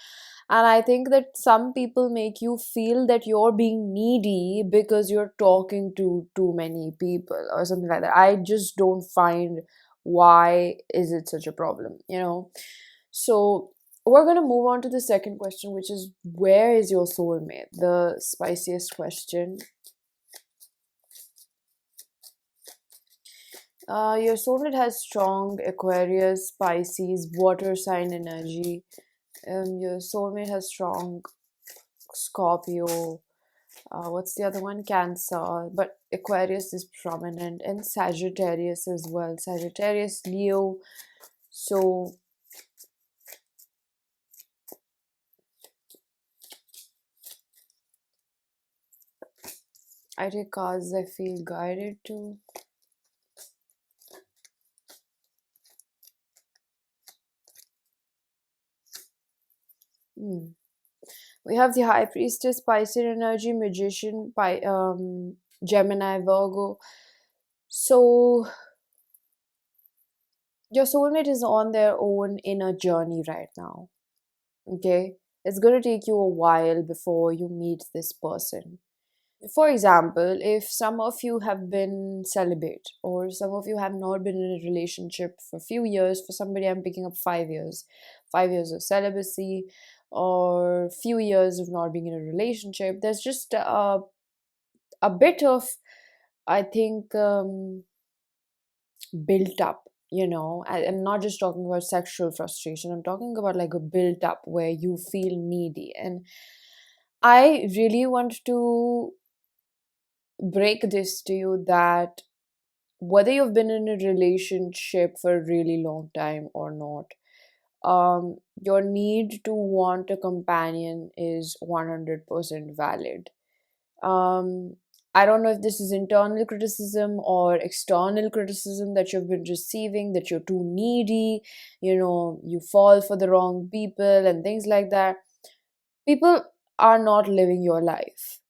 And I think that some people make you feel that you're being needy because you're talking to too many people or something like that. I just don't find, why is it such a problem? So we're going to move on to the second question, which is, where is your soulmate? The spiciest question. Your soulmate has strong Aquarius, Pisces, water sign energy. Your soulmate has strong Scorpio. What's the other one? Cancer. But Aquarius is prominent, and Sagittarius as well. Sagittarius, Leo. So I take cards I feel guided to. Hmm. We have the High Priestess, Pisces energy, Magician, Gemini, Virgo. So your soulmate is on their own inner journey right now. Okay? It's going to take you a while before you meet this person. For example, if some of you have been celibate, or some of you have not been in a relationship for a few years, for somebody I'm picking up 5 years, 5 years of celibacy, or few years of not being in a relationship, there's just a bit of, I think, built up. I'm not just talking about sexual frustration, I'm talking about like a built up where you feel needy. And I really want to break this to you, that whether you've been in a relationship for a really long time or not, your need to want a companion is 100% valid. um I don't know if this is internal criticism or external criticism that you've been receiving, that you're too needy, you fall for the wrong people and things like that. People are not living your life.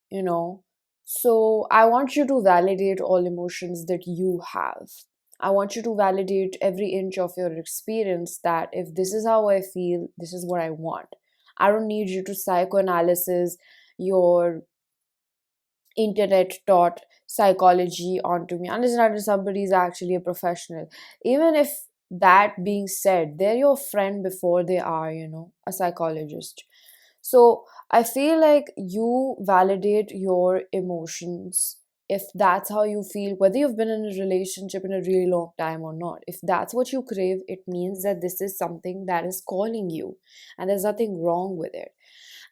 So I want you to validate all emotions that you have. I want you to validate every inch of your experience, that if this is how I feel, this is what I want. I don't need you to psychoanalysis your internet taught psychology onto me, unless and until somebody is actually a professional. Even if, that being said, they're your friend before they are, a psychologist. So I feel like you validate your emotions. If that's how you feel, whether you've been in a relationship in a really long time or not, if that's what you crave, it means that this is something that is calling you, and there's nothing wrong with it.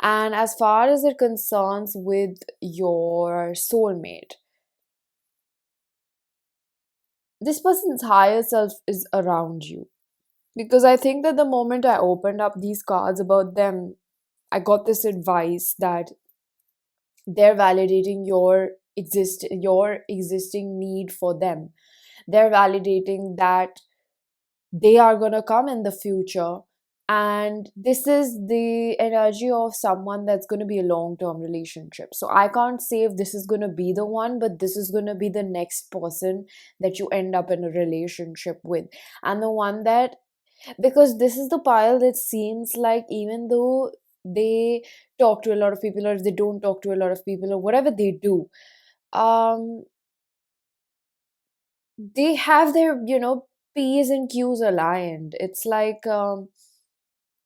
And as far as it concerns with your soulmate, this person's higher self is around you. Because I think that the moment I opened up these cards about them, I got this advice that they're validating your existing need for them. They're validating that they are going to come in the future, and this is the energy of someone that's going to be a long term relationship. So I can't say if this is going to be the one, but this is going to be the next person that you end up in a relationship with. And the one that, because this is the pile that seems like, even though they talk to a lot of people, or they don't talk to a lot of people, or whatever they do, um they have their, p's and q's aligned. It's like,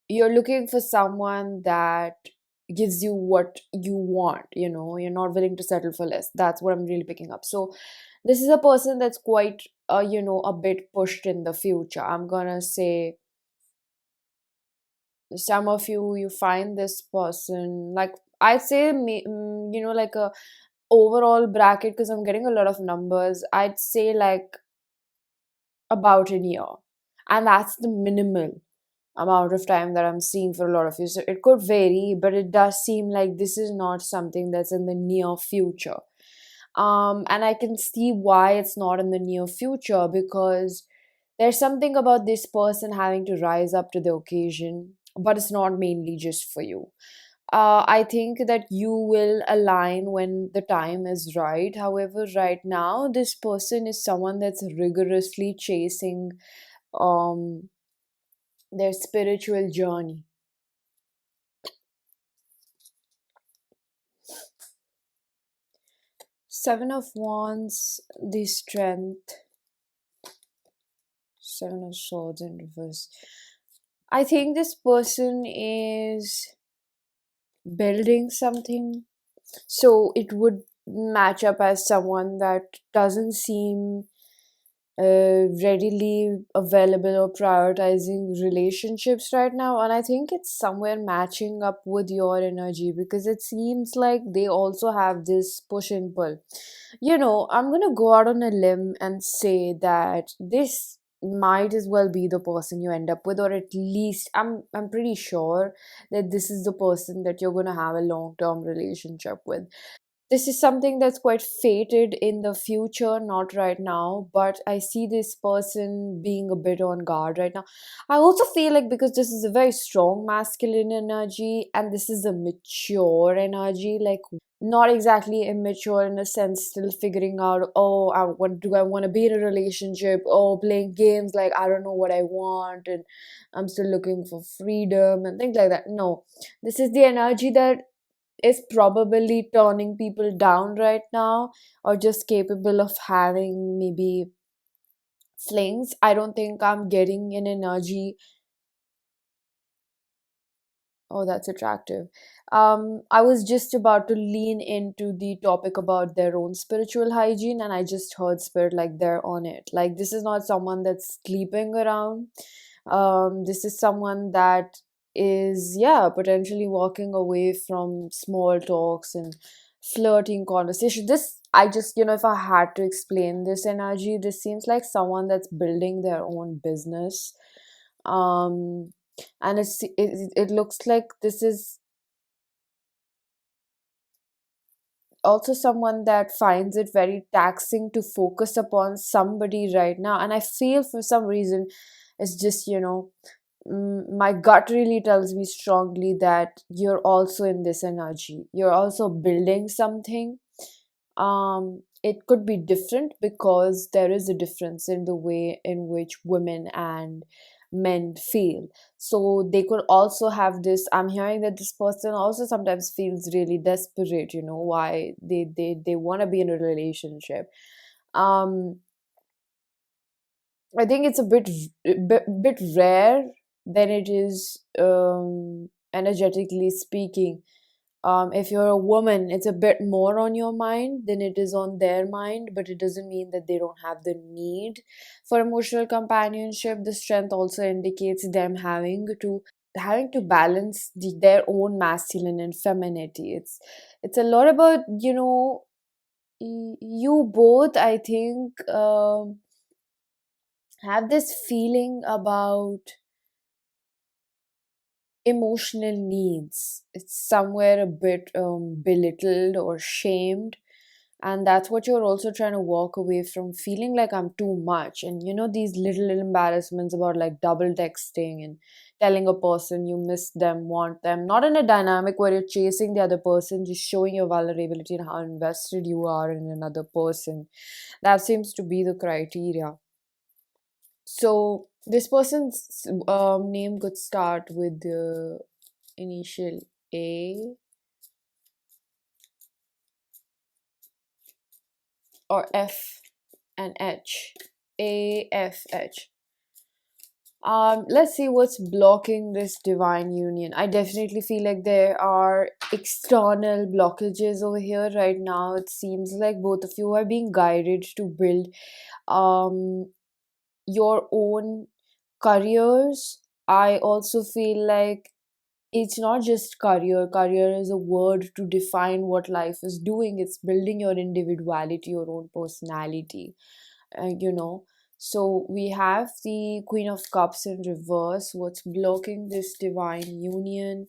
you're looking for someone that gives you what you want. You're not willing to settle for less. That's what I'm really picking up. So this is a person that's quite, a bit pushed in the future. I'm gonna say some of you find this person, like, I'd say, like a overall bracket, because I'm getting a lot of numbers. I'd say like about a year, and that's the minimal amount of time that I'm seeing for a lot of you. So it could vary, but it does seem like this is not something that's in the near future. And I can see why it's not in the near future, because there's something about this person having to rise up to the occasion, but it's not mainly just for you. I think that you will align when the time is right. However, right now, this person is someone that's rigorously chasing um, their spiritual journey. Seven of Wands, the Strength, Seven of Swords in reverse. I think this person is building something, so it would match up as someone that doesn't seem readily available or prioritizing relationships right now. And I think it's somewhere matching up with your energy, because it seems like they also have this push and pull. I'm gonna go out on a limb and say that this might as well be the person you end up with, or at least I'm pretty sure that this is the person that you're gonna have a long-term relationship with. This is something that's quite fated in the future, not right now, but I see this person being a bit on guard right now. I also feel like, because this is a very strong masculine energy, and this is a mature energy, like not exactly immature in a sense, still figuring out, oh, what do I want to be in a relationship, oh, playing games, like I don't know what I want, and I'm still looking for freedom and things like that. No, this is the energy that is probably turning people down right now, or just capable of having maybe flings. I don't think I'm getting an energy. Oh, that's attractive. I was just about to lean into the topic about their own spiritual hygiene, and I just heard spirit like they're on it. Like, this is not someone that's sleeping around. This is someone that is, yeah, potentially walking away from small talks and flirting conversation. This, I just, if I had to explain this energy, this seems like someone that's building their own business. Um, and it looks like this is also someone that finds it very taxing to focus upon somebody right now. And I feel for some reason it's just, my gut really tells me strongly that you're also in this energy, you're also building something. It could be different, because there is a difference in the way in which women and men feel. So they could also have this, I'm hearing that this person also sometimes feels really desperate, why they want to be in a relationship. um I think it's a bit rare than it is, energetically speaking. If you're a woman, it's a bit more on your mind than it is on their mind, but it doesn't mean that they don't have the need for emotional companionship. The strength also indicates them having to having to balance their own masculine and femininity. It's a lot about, you both, I think, have this feeling about emotional needs. It's somewhere a bit belittled or shamed, and that's what you're also trying to walk away from, feeling like I'm too much. And these little embarrassments about like double texting and telling a person you miss them, want them, not in a dynamic where you're chasing the other person, just showing your vulnerability and how invested you are in another person. That seems to be the criteria. So this person's name could start with the initial A or F and H. A, F, H. Let's see what's blocking this divine union. I definitely feel like there are external blockages over here right now. It seems like both of you are being guided to build um your own careers. I also feel like it's not just career. Career is a word to define what life is doing. It's building your individuality, your own personality, you know. So we have the Queen of Cups in reverse. What's blocking this divine union?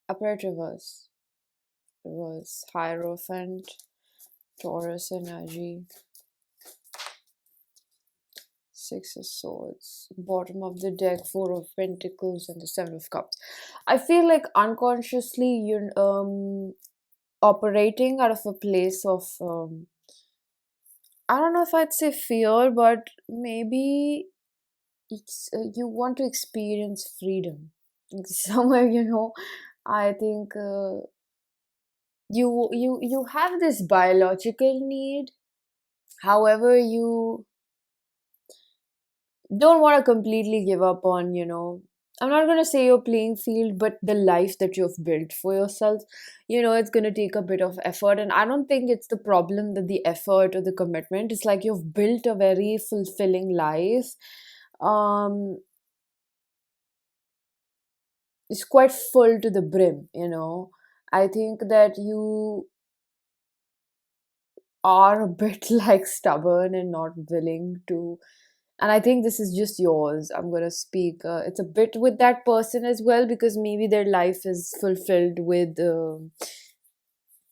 Upright reverse. Reverse. Hierophant. Taurus energy. Six of Swords, bottom of the deck, Four of Pentacles, and the Seven of Cups. I feel like unconsciously you're operating out of a place of I don't know if I'd say fear, but maybe it's you want to experience freedom somewhere. I think you have this biological need. However, you don't want to completely give up on, I'm not going to say your playing field, but the life that you've built for yourself. It's going to take a bit of effort. And I don't think it's the problem that the effort or the commitment. It's like you've built a very fulfilling life. Um, it's quite full to the brim. I think that you are a bit like stubborn and not willing to, and I think this is just yours. I'm going to speak it's a bit with that person as well, because maybe their life is fulfilled with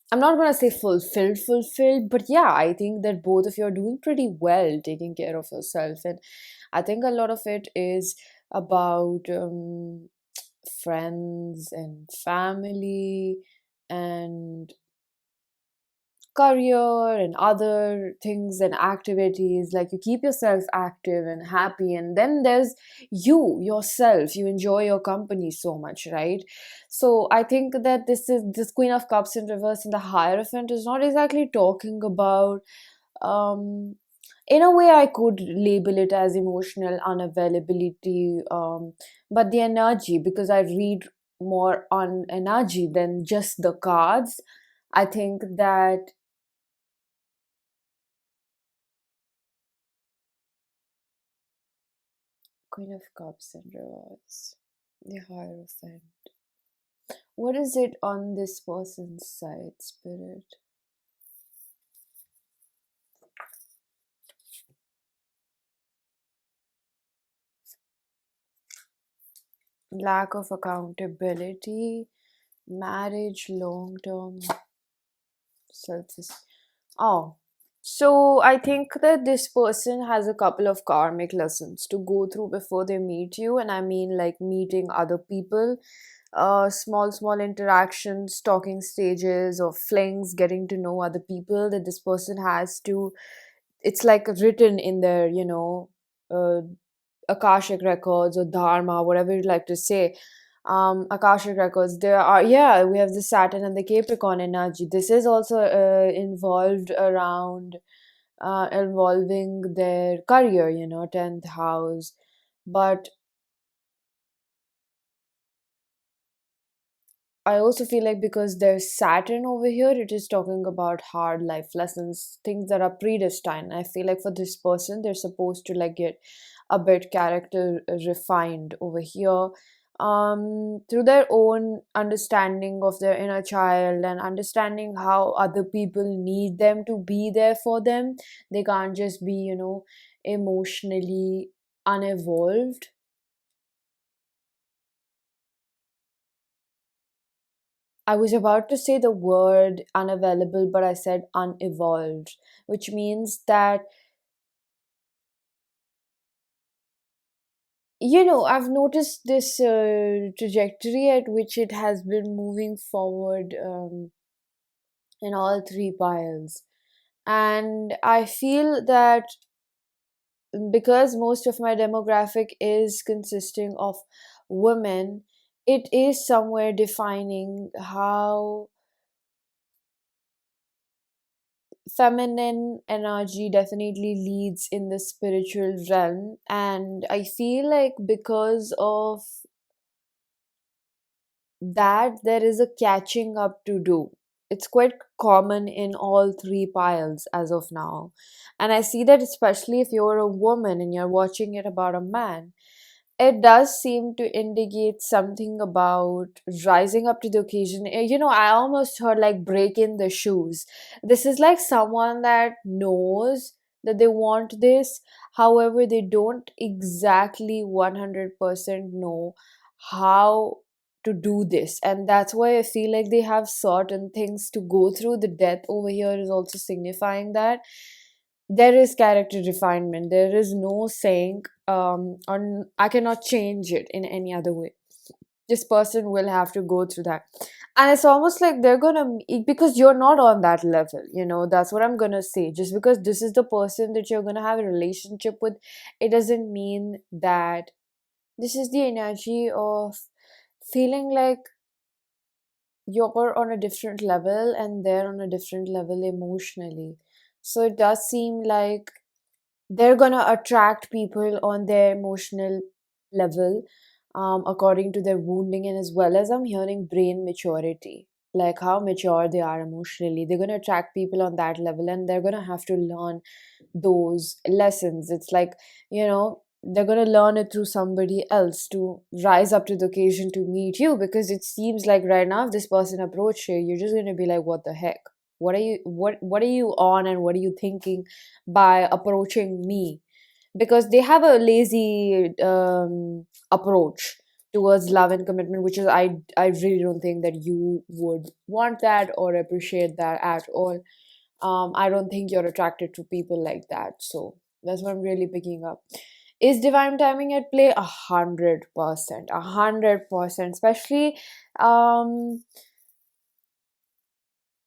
I'm not going to say fulfilled, but yeah, I think that both of you are doing pretty well taking care of yourself. And I think a lot of it is about friends and family and career and other things and activities. Like, you keep yourself active and happy, and then there's you yourself. You enjoy your company so much, right? So I think that this Queen of Cups in reverse and the Hierophant is not exactly talking about, um in a way I could label it as emotional unavailability, but the energy, because I read more on energy than just the cards. I think that Queen of Cups and reverse. The Hierophant. What is it on this person's side, Spirit? Lack of accountability, marriage, long term, self. Oh, so I think that this person has a couple of karmic lessons to go through before they meet you, and I mean like meeting other people, small interactions, talking stages, or flings, getting to know other people that this person has to. It's like written in their, uh, Akashic records or Dharma, whatever you'd like to say. Akashic records, there are, yeah, we have the Saturn and the Capricorn energy. This is also involved around involving their career, 10th house. But I also feel like because there's Saturn over here, it is talking about hard life lessons, things that are predestined. I feel like for this person, they're supposed to like get a bit character refined over here, through their own understanding of their inner child and understanding how other people need them to be there for them. They can't just be, emotionally unevolved. I was about to say the word unavailable, but I said unevolved, which means that, I've noticed this trajectory at which it has been moving forward, in all three piles. And I feel that because most of my demographic is consisting of women, it is somewhere defining how feminine energy definitely leads in the spiritual realm. And I feel like because of that, there is a catching up to do. It's quite common in all three piles as of now. And I see that especially if you're a woman and you're watching it about a man, it does seem to indicate something about rising up to the occasion. I almost heard like break in the shoes. This is like someone that knows that they want this, however, they don't exactly 100% know how to do this. And that's why I feel like they have certain things to go through. The death over here is also signifying that there is character refinement. There is no saying, on I cannot change it in any other way. This person will have to go through that. And it's almost like they're gonna, because you're not on that level, that's what I'm gonna say. Just because this is the person that you're gonna have a relationship with, it doesn't mean that this is the energy of feeling like you're on a different level and they're on a different level emotionally. So it does seem like they're gonna attract people on their emotional level, according to their wounding, and as well as I'm hearing brain maturity, like how mature they are emotionally. They're gonna attract people on that level, and they're gonna have to learn those lessons. It's like, they're gonna learn it through somebody else to rise up to the occasion to meet you, because it seems like right now if this person approach you, you're just gonna be like, what the heck? What are you on, and what are you thinking by approaching me? Because they have a lazy approach towards love and commitment, which is, I really don't think that you would want that or appreciate that at all. I don't think you're attracted to people like that. So that's what I'm really picking up. Is divine timing at play? 100%, 100%. Especially, um,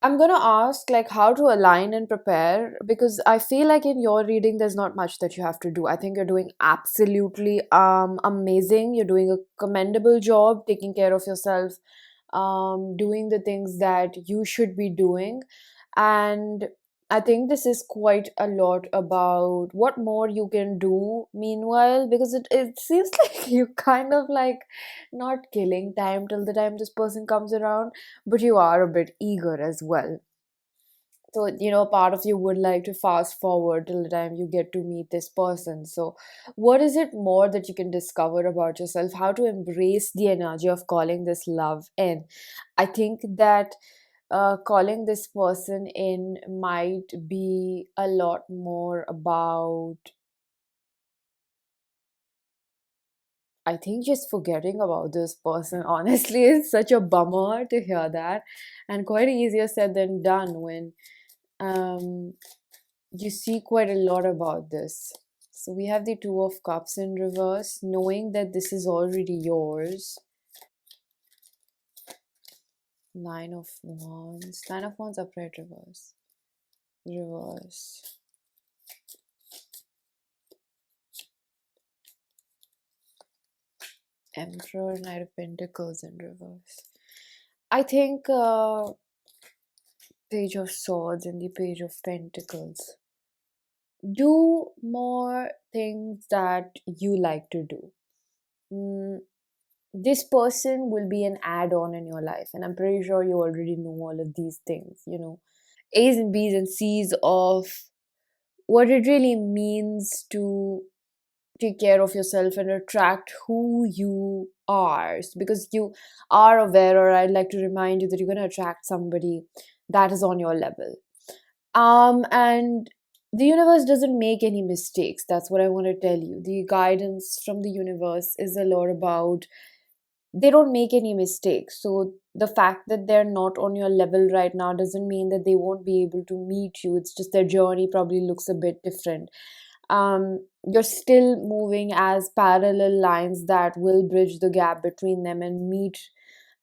I'm gonna ask like how to align and prepare, because I feel like in your reading there's not much that you have to do. I think you're doing absolutely amazing. You're doing a commendable job taking care of yourself, doing the things that you should be doing. And I think this is quite a lot about what more you can do meanwhile, because it seems like you kind of like not killing time till the time this person comes around, but you are a bit eager as well. So, part of you would like to fast forward till the time you get to meet this person. So, what is it more that you can discover about yourself? How to embrace the energy of calling this love in? I think that calling this person in might be a lot more about, I think, just forgetting about this person. Honestly, it's such a bummer to hear that, and quite easier said than done when um, you see quite a lot about this. So we have the Two of Cups in reverse, knowing that this is already yours. Nine of Wands. Nine of Wands upright reverse. Reverse. Emperor, Knight of Pentacles in reverse. I think Page of Swords and the Page of Pentacles. Do more things that you like to do. this person will be an add-on in your life, and I'm pretty sure you already know all of these things, A's and B's and C's of what it really means to take care of yourself and attract who you are. Because you are aware, or I'd like to remind you that you're going to attract somebody that is on your level. And the universe doesn't make any mistakes. That's what I want to tell you. The guidance from the universe is a lot about, they don't make any mistakes. So the fact that they're not on your level right now doesn't mean that they won't be able to meet you. It's just their journey probably looks a bit different. You're still moving as parallel lines that will bridge the gap between them and meet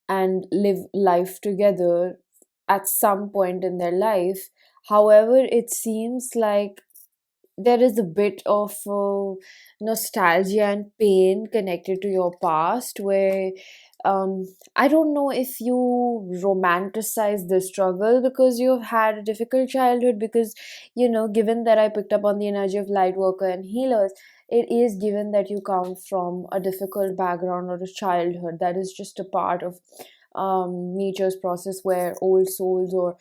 and live life together at some point in their life. However, it seems like there is a bit of nostalgia and pain connected to your past, where um, I don't know if you romanticize the struggle because you've had a difficult childhood. Because, given that I picked up on the energy of light worker and healers, it is given that you come from a difficult background or a childhood. That is just a part of nature's process, where old souls, or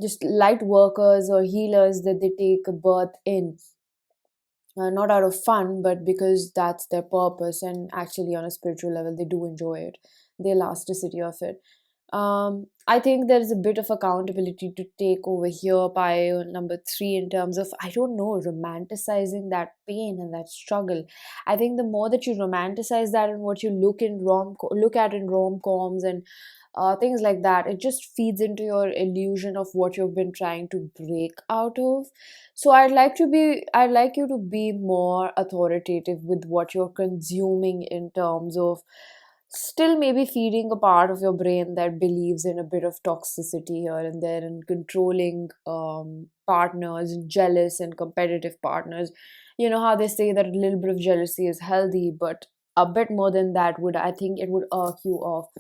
just light workers or healers, that they take a birth in, not out of fun, but because that's their purpose, and actually on a spiritual level they do enjoy it, the elasticity of it. I think there is a bit of accountability to take over here by number three, in terms of, I don't know, romanticizing that pain and that struggle. I think the more that you romanticize that, and what you look at in rom-coms and things like that, it just feeds into your illusion of what you've been trying to break out of. So I'd like you to be more authoritative with what you're consuming, in terms of still maybe feeding a part of your brain that believes in a bit of toxicity here and there, and controlling partners, jealous and competitive partners. You know how they say that a little bit of jealousy is healthy, but a bit more than that would, I think, it would irk you off,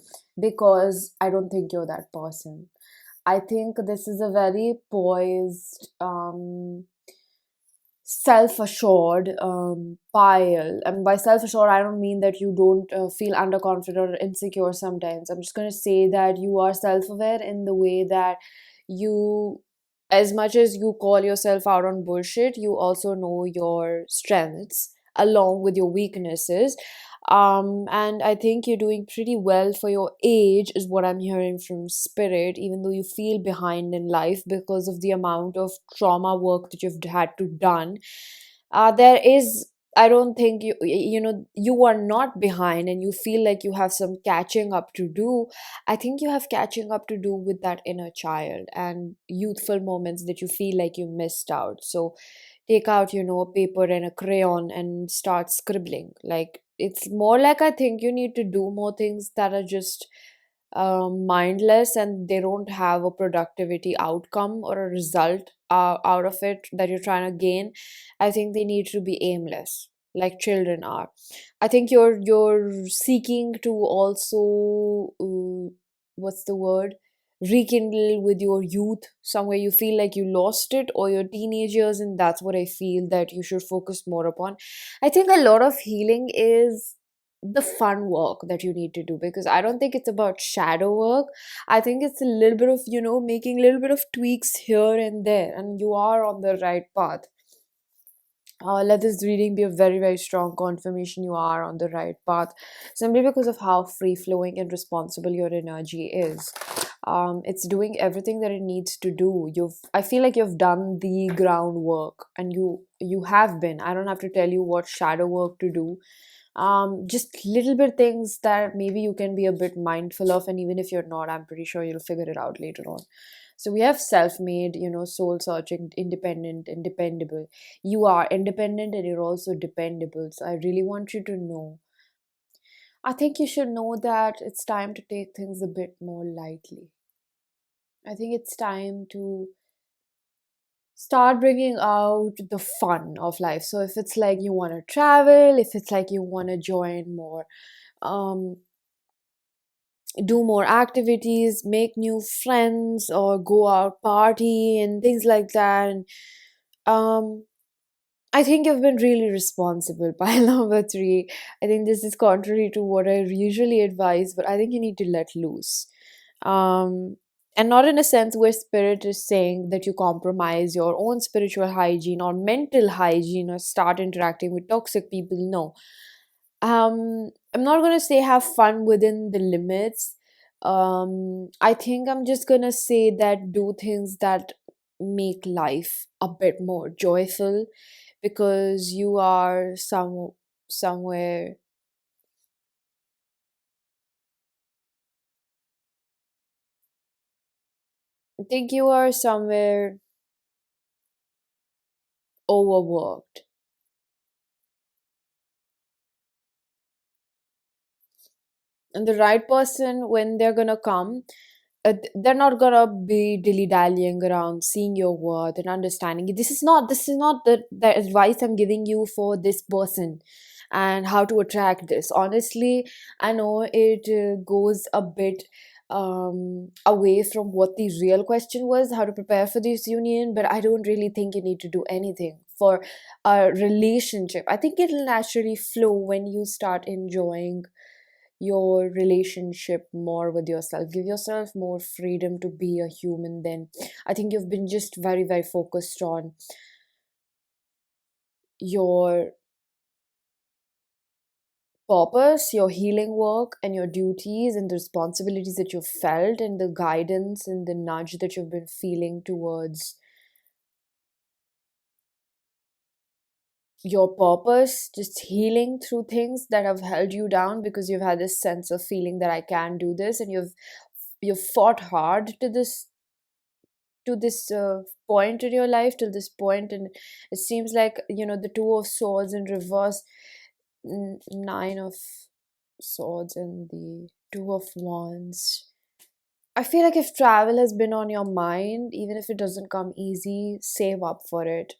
because I don't think you're that person. I think this is a very poised, self-assured pile. And by self-assured, I don't mean that you don't feel underconfident or insecure sometimes. I'm just going to say that you are self-aware in the way that you, as much as you call yourself out on bullshit, you also know your strengths along with your weaknesses. And I think you're doing pretty well for your age, is what I'm hearing from spirit, even though you feel behind in life because of the amount of trauma work that you've had to done. There is, I don't think you are not behind, and you feel like you have some catching up to do. I think you have catching up to do with that inner child and youthful moments that you feel like you missed out. So take out, a paper and a crayon and start scribbling. Like, it's more like, I think you need to do more things that are just mindless, and they don't have a productivity outcome or a result out of it that you're trying to gain. I think they need to be aimless, like children are. I think you're seeking to also, what's the word, rekindle with your youth. Somewhere you feel like you lost it, or your teenage years, and that's what I feel that you should focus more upon. I think a lot of healing is the fun work that you need to do, because I don't think it's about shadow work. I think it's a little bit of, making a little bit of tweaks here and there, and you are on the right path. Let this reading be a very, very strong confirmation you are on the right path, simply because of how free flowing and responsible your energy is. It's doing everything that it needs to do. I feel like you've done the groundwork, and you have been. I don't have to tell you what shadow work to do. Just little bit things that maybe you can be a bit mindful of, and even if you're not, I'm pretty sure you'll figure it out later on. So we have self-made, soul searching, independent and dependable. You are independent, and you're also dependable. So I really want you to know. I think you should know that it's time to take things a bit more lightly. I think it's time to start bringing out the fun of life. So if it's like you want to travel, if it's like you want to join more, um, do more activities, make new friends, or go out party and things like that. And um, I think you've been really responsible. Pile number three. I think this is contrary to what I usually advise, but I think you need to let loose. Um, and not in a sense where spirit is saying that you compromise your own spiritual hygiene or mental hygiene or start interacting with toxic people. No. I'm not gonna say have fun within the limits. I think I'm just gonna say that do things that make life a bit more joyful because you are somewhere. I think you are somewhere overworked. And the right person, when they're gonna come, they're not gonna be dilly dallying around seeing your worth and understanding it. This is not the advice I'm giving you for this person and how to attract this. Honestly, I know it goes a bit away from what the real question was, how to prepare for this union, but I don't really think you need to do anything for a relationship. I think it'll naturally flow when you start enjoying your relationship more with yourself. Give yourself more freedom to be a human. Then I think you've been just very, very focused on your purpose, your healing work, and your duties and the responsibilities that you've felt, and the guidance and the nudge that you've been feeling towards your purpose, just healing through things that have held you down because you've had this sense of feeling that I can do this, and you've fought hard to this point in your life, till this point, and it seems like the two of swords in reverse, nine of swords, and the two of wands. I feel like if travel has been on your mind, even if it doesn't come easy, save up for it,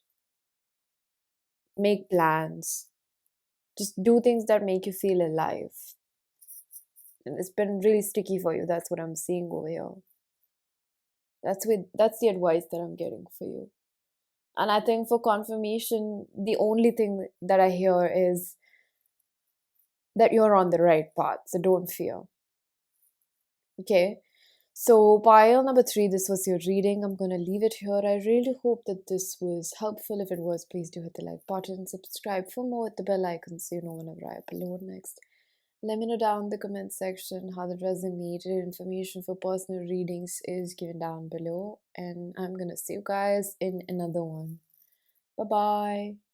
make plans, just do things that make you feel alive. And it's been really sticky for you. That's what I'm seeing over here. That's the advice that I'm getting for you. And I think for confirmation, the only thing that I hear is that you're on the right path. So don't fear. Okay. So, pile number three, this was your reading. I'm going to leave it here. I really hope that this was helpful. If it was, please do hit the like button, subscribe for more with the bell icon so you know whenever I upload next. Let me know down in the comment section how that resonated. Information for personal readings is given down below. And I'm going to see you guys in another one. Bye bye.